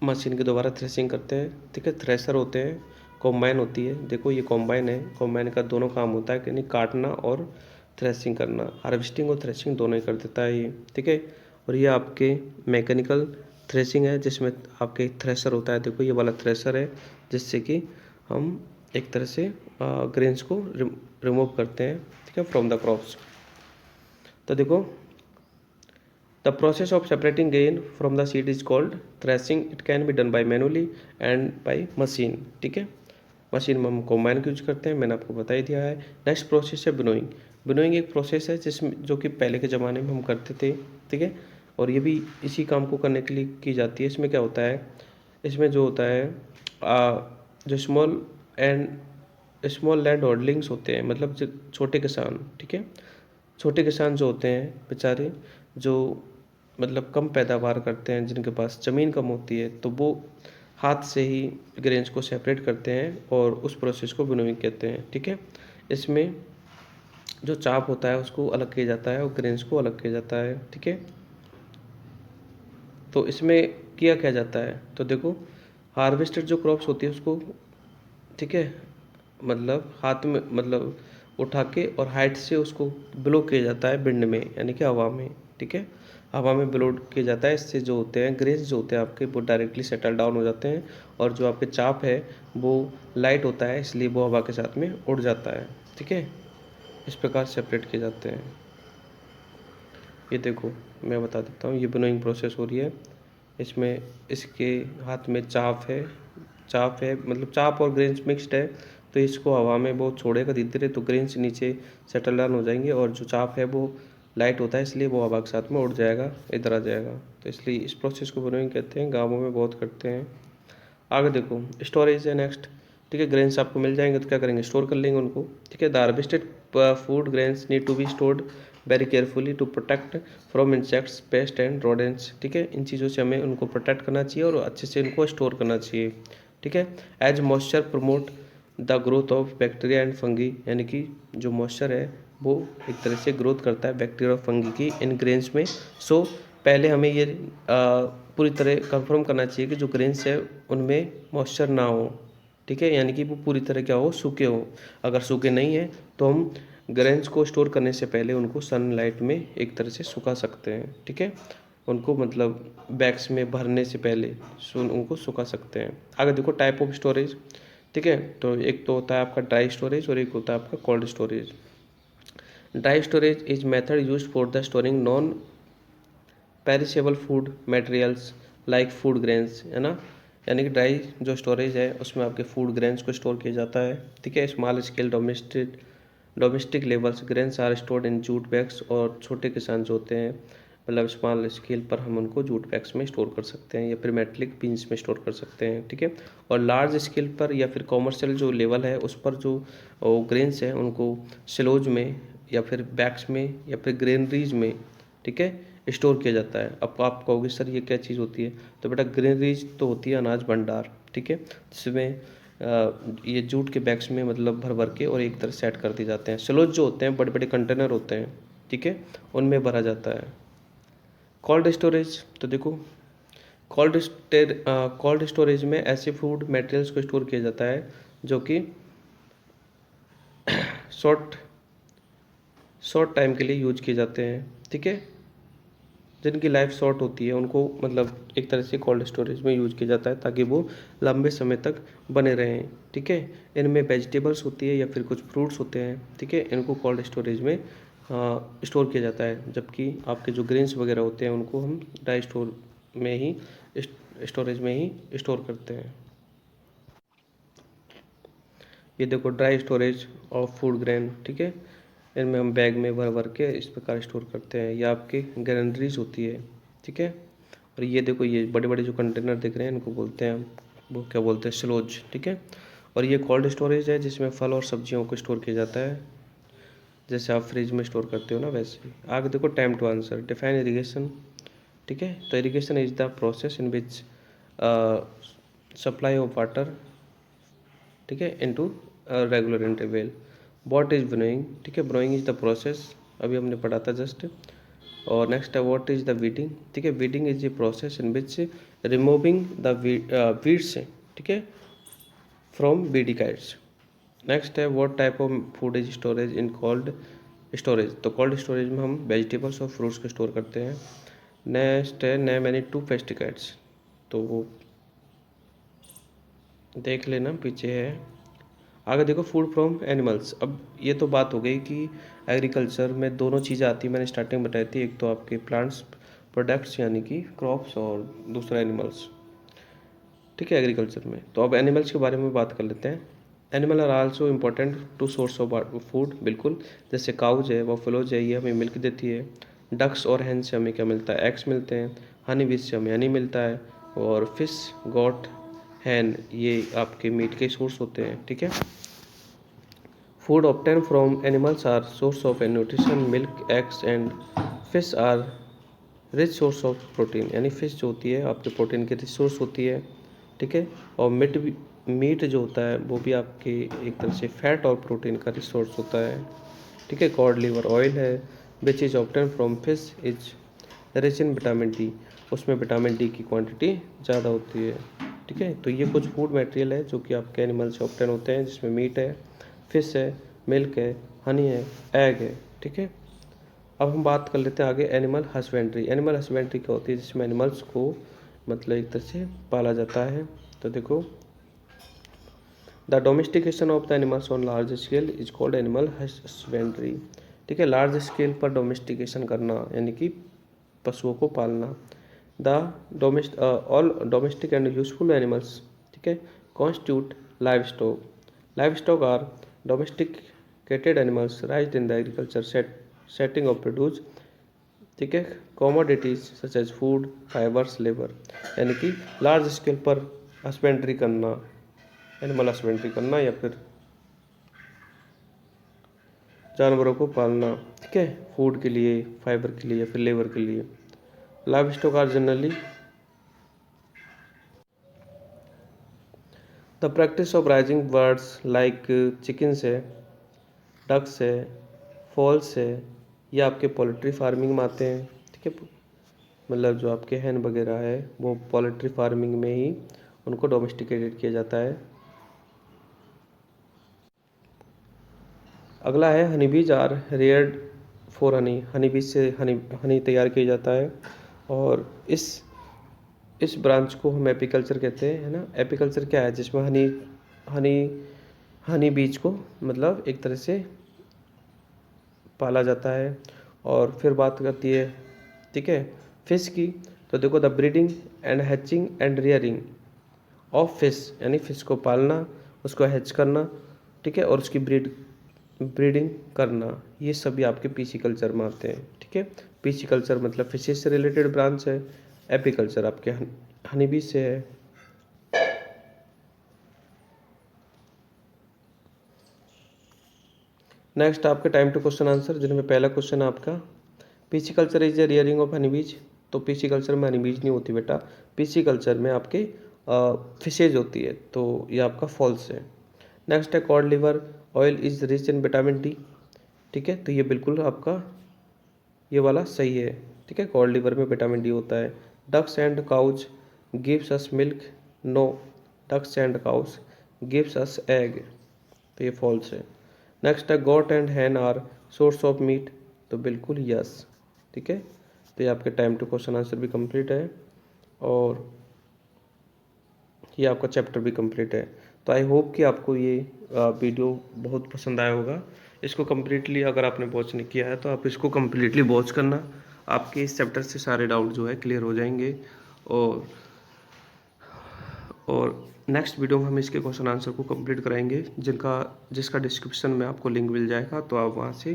A: मशीन के द्वारा थ्रेसिंग करते हैं, ठीक है। थ्रेसर होते हैं, कॉम्बाइन होती है। देखो ये कॉम्बाइन है, कॉम्बाइन का दोनों काम होता है, यानी काटना और थ्रेसिंग करना। हार्वेस्टिंग और थ्रेसिंग दोनों ही कर देता है ये, ठीक है। और ये आपके मैकेनिकल थ्रेसिंग है जिसमें आपके थ्रेसर होता है। देखो ये वाला थ्रेसर है जिससे कि हम एक तरह से ग्रेन्स को रिमूव करते हैं, ठीक है, फ्रॉम द क्रॉप्स। तो देखो, the process of separating grain from the seed is called threshing. It can be done by manually and by machine, ठीक है। मशीन में हम कॉम्बाइन का यूज करते हैं, मैंने आपको बता ही दिया है। नेक्स्ट प्रोसेस है विनोइंग। विनोइंग एक प्रोसेस है जिसमें जो कि पहले के ज़माने में हम करते थे, ठीक है, और ये भी इसी काम को करने के लिए की जाती है। इसमें क्या होता है, इसमें जो होता है जो स्मॉल लैंड होल्डिंग्स होते हैं मतलब जो छोटे किसान, ठीक है, छोटे किसान जो होते हैं बेचारे जो मतलब कम पैदावार करते हैं, जिनके पास ज़मीन कम होती है, तो वो हाथ से ही ग्रेन्स को सेपरेट करते हैं और उस प्रोसेस को विनोइंग कहते हैं, ठीक है। इसमें जो चाप होता है उसको अलग किया जाता है और ग्रेन्स को अलग किया जाता है, ठीक है। तो इसमें किया क्या जाता है, तो देखो हार्वेस्टेड जो क्रॉप्स होती है उसको, ठीक है, मतलब हाथ में मतलब उठा के और हाइट से उसको ब्लो किया जाता है विंड में, यानी कि हवा में, ठीक है। हवा में ब्लो किया जाता है। इससे जो होते हैं ग्रेन्स जो होते हैं आपके वो डायरेक्टली सेटल डाउन हो जाते हैं, और जो आपके चाप है वो लाइट होता है इसलिए वो हवा के साथ में उड़ जाता है, ठीक है। इस प्रकार सेपरेट किए जाते हैं। ये देखो मैं बता देता हूँ, ये विनोइंग प्रोसेस हो रही है। इसमें इसके हाथ में चाप है मतलब चाप और ग्रेन्स मिक्स्ड है, तो इसको हवा में वो छोड़ेगा धीरे धीरे तो ग्रेन्स नीचे सेटल डाउन हो जाएंगे, और जो चाप है वो लाइट होता है इसलिए वो हवा के साथ में उड़ जाएगा, इधर आ जाएगा। तो इसलिए इस प्रोसेस को विनोइंग कहते हैं, गाँवों में बहुत करते हैं। आगे देखो स्टोरेज है नेक्स्ट, ठीक है। ग्रेन्स आपको मिल जाएंगे तो क्या करेंगे, स्टोर कर लेंगे उनको, ठीक है। The harvested food grains need to be stored very carefully to protect from insects, pest and rodents, ठीक है। इन चीज़ों से हमें उनको प्रोटेक्ट करना चाहिए और अच्छे से इनको स्टोर करना चाहिए, ठीक है। As moisture promote the growth of bacteria and fungi, यानी कि जो मॉइस्चर है वो एक तरह से ग्रोथ करता है बैक्टीरिया और फंगी की इन ग्रेन्स में। सो पहले हमें ये पूरी तरह कंफर्म करना चाहिए कि जो ग्रेन्स है उनमें मॉइस्चर ना हो, ठीक है, यानी कि वो पूरी तरह क्या हो, सूखे हो। अगर सूखे नहीं है तो हम ग्रेन्स को स्टोर करने से पहले उनको सनलाइट में एक तरह से सुखा सकते हैं, ठीक है। उनको मतलब बैग्स में भरने से पहले उनको सुखा सकते हैं। आगे देखो टाइप ऑफ स्टोरेज, ठीक है। तो एक तो होता है आपका ड्राई स्टोरेज और एक होता है आपका cold storage. Dry storage is method used for the storing non perishable food materials like food grains, है ना, यानी कि ड्राई जो स्टोरेज है उसमें आपके फूड ग्रेन्स को स्टोर किया जाता है, ठीक है। Small scale domestic levels grains are stored in jute bags, और छोटे किसान जो होते हैं मतलब स्मॉल स्केल पर हम उनको जूट बैग्स में स्टोर कर सकते हैं या फिर मेटलिक बिन्स में स्टोर कर सकते हैं, ठीक है। और लार्ज स्केल पर या फिर कॉमर्शियल जो लेवल है उस पर जो ग्रेन्स है उनको सिलोज में या फिर बैग्स में या फिर ग्रेनरीज में, ठीक है, स्टोर किया जाता है। अब आप कहोगे सर ये क्या चीज़ होती है, तो बेटा ग्रेनरीज तो होती है अनाज भंडार, ठीक है, जिसमें ये जूट के बैग्स में मतलब भर भर के और एक तरह सेट कर दिए जाते हैं। सिलोज जो होते हैं बड़े बड़े कंटेनर होते हैं, ठीक है, उनमें भरा जाता है। कोल्ड स्टोरेज, तो देखो कोल्ड स्टोरेज में ऐसे फूड मटेरियल्स को स्टोर किया जाता है जो कि शॉर्ट शॉर्ट टाइम के लिए यूज किए जाते हैं, ठीक है, जिनकी लाइफ शॉर्ट होती है उनको मतलब एक तरह से कोल्ड स्टोरेज में यूज किया जाता है ताकि वो लंबे समय तक बने रहें, ठीक है। इनमें वेजिटेबल्स होती है या फिर कुछ फ्रूट्स होते हैं, ठीक है, इनको कोल्ड स्टोरेज में स्टोर किया जाता है। जबकि आपके जो ग्रेन्स वगैरह होते हैं उनको हम ड्राई स्टोरेज में ही स्टोर करते हैं। ये देखो dry storage of food grain, ठीक है, इनमें हम बैग में भर भर के इस प्रकार स्टोर करते हैं। या आपकी ग्रेनरीज होती है, ठीक है। और ये देखो ये बड़े बड़े जो कंटेनर दिख रहे हैं इनको बोलते हैं, वो क्या बोलते हैं, स्लोज, ठीक है। और ये कोल्ड स्टोरेज है जिसमें फल और सब्जियों को स्टोर किया जाता है, जैसे आप फ्रिज में स्टोर करते हो ना वैसे ही। आगे देखो time to answer, define irrigation, ठीक है। तो irrigation is the process in which supply of water, ठीक है, into regular interval. What is brewing, ठीक है, ब्रोइंग इज द प्रोसेस, अभी हमने पढ़ा था जस्ट। और नेक्स्ट है व्हाट इज द वीडिंग, ठीक है, weeding is the process in which removing the weeds, ठीक है, फ्रॉम वीडी काइट्स। नेक्स्ट है what type of food is storage in cold storage, तो कोल्ड स्टोरेज में हम वेजिटेबल्स और फ्रूट्स को स्टोर करते हैं। नेक्स्ट है नेम एनी टू पेस्टिसाइड्स, तो वो देख लेना पीछे है। आगे देखो फूड फ्रॉम एनिमल्स, अब ये तो बात हो गई कि एग्रीकल्चर में दोनों चीज़ें आती है, मैंने स्टार्टिंग में बताई थी, एक तो आपके प्लांट्स प्रोडक्ट्स यानी कि क्रॉप्स और दूसरा एनिमल्स, ठीक है, एग्रीकल्चर में। तो अब एनिमल्स के बारे में बात कर लेते हैं। Animal are also important to source of food, बिल्कुल, जैसे काउज है, बफलोज है, ये हमें मिल्क देती है। डक्स और हैन से हमें क्या मिलता है, एग्स मिलते हैं। हनी बीज से हमें हनी मिलता है। और फिश, गॉट, हैन, ये आपके मीट के सोर्स होते हैं, ठीक है। Food obtain from animals are source of nutrition, milk, eggs and fish are rich source of protein, यानी फिश जो होती है आपके प्रोटीन की रिच सोर्स होती है, ठीक है। और मीट जो होता है वो भी आपके एक तरह से फैट और प्रोटीन का रिच सोर्स होता है, ठीक है। कॉड लिवर ऑयल है विच is obtain from fish is rich in vitamin D, उसमें विटामिन डी की क्वांटिटी ज़्यादा होती है, ठीक है। तो ये कुछ फूड मटेरियल है जो कि आपके एनिमल से ऑब्टेन होते हैं, जिसमें मीट है, फिश है, मिल्क है, हनी है, एग है, ठीक है। अब हम बात कर लेते हैं आगे एनिमल हस्बेंड्री। एनिमल हस्बेंड्री क्या होती है, जिसमें एनिमल्स को मतलब एक तरह से पाला जाता है। तो देखो the domestication of the animals on large scale is called animal husbandry, ठीक है। लार्ज स्केल पर डोमेस्टिकेशन करना यानी कि पशुओं को पालना। The all domestic and useful animals, ठीक है, constitute livestock. Livestock are domesticated animals raised in the agriculture setting of produce, ठीक है, commodities such as food, fibres, labour, यानी कि लार्ज स्केल पर हस्बेंड्री करना, एनिमल हस्बेंड्री करना या फिर जानवरों को पालना, ठीक है, फूड के लिए, फाइबर के लिए या फिर लेबर के लिए। Livestock are generally the practice of raising birds like chickens है, डक्स है, फॉल्स है, ये आपके पोल्ट्री फार्मिंग में आते हैं, ठीक है। मतलब जो आपके हैन वगैरह है वो पोल्ट्री फार्मिंग में ही उनको डोमेस्टिकेटेड किया जाता है। अगला है honey bees are reared for honey, honey bees से हनी तैयार किया जाता है। और इस ब्रांच को हम एपीकल्चर कहते हैं, है ना। एपीकल्चर क्या है, जिसमें हनी हनी बीज को मतलब एक तरह से पाला जाता है। और फिर बात करती है, ठीक है, फिश की। तो देखो the breeding and hatching and rearing of fish, यानी फिश को पालना, उसको हैच करना, ठीक है, और उसकी ब्रीडिंग करना, ये सभी आपके पीसी कल्चर में आते हैं, ठीक है। पिसिकल्चर मतलब फिशेज से रिलेटेड ब्रांच है। एपीकल्चर आपके हनी बीज से है। नेक्स्ट आपके टाइम टू क्वेश्चन आंसर, जिनमें पहला क्वेश्चन है आपका pisciculture is the rearing of honey बीज। तो पिसिकल्चर में हनी बीज नहीं होती बेटा, पिसिकल्चर में आपके फिशेज होती है, तो ये आपका फॉल्स है। नेक्स्ट है cod liver oil is rich in vitamin D. ठीक है, तो ये बिल्कुल आपका ये वाला सही है। ठीक है, कॉड लिवर में विटामिन डी होता है। Ducks and cows gives us milk, no, ducks and cows gives us egg, तो ये फॉल्स है। नेक्स्ट है goat and hen are source of meat, तो बिल्कुल यस। ठीक है, तो ये आपके टाइम टू क्वेश्चन आंसर भी कंप्लीट है और ये आपका चैप्टर भी कंप्लीट है। तो आई होप कि आपको ये वीडियो बहुत पसंद आया होगा। इसको कम्प्लीटली अगर आपने वॉच नहीं किया है तो आप इसको कम्प्लीटली वॉच करना, आपके इस चैप्टर से सारे डाउट जो है क्लियर हो जाएंगे। और नेक्स्ट वीडियो में हम इसके क्वेश्चन आंसर को कंप्लीट कराएंगे, जिसका डिस्क्रिप्शन में आपको लिंक मिल जाएगा, तो आप वहाँ से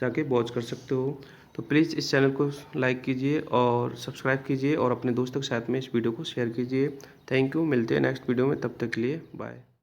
A: जाके वॉच कर सकते हो। तो प्लीज़ इस चैनल को लाइक कीजिए और सब्सक्राइब कीजिए और अपने दोस्तों के साथ में इस वीडियो को शेयर कीजिए। थैंक यू, मिलते हैं नेक्स्ट वीडियो में, तब तक के लिए बाय।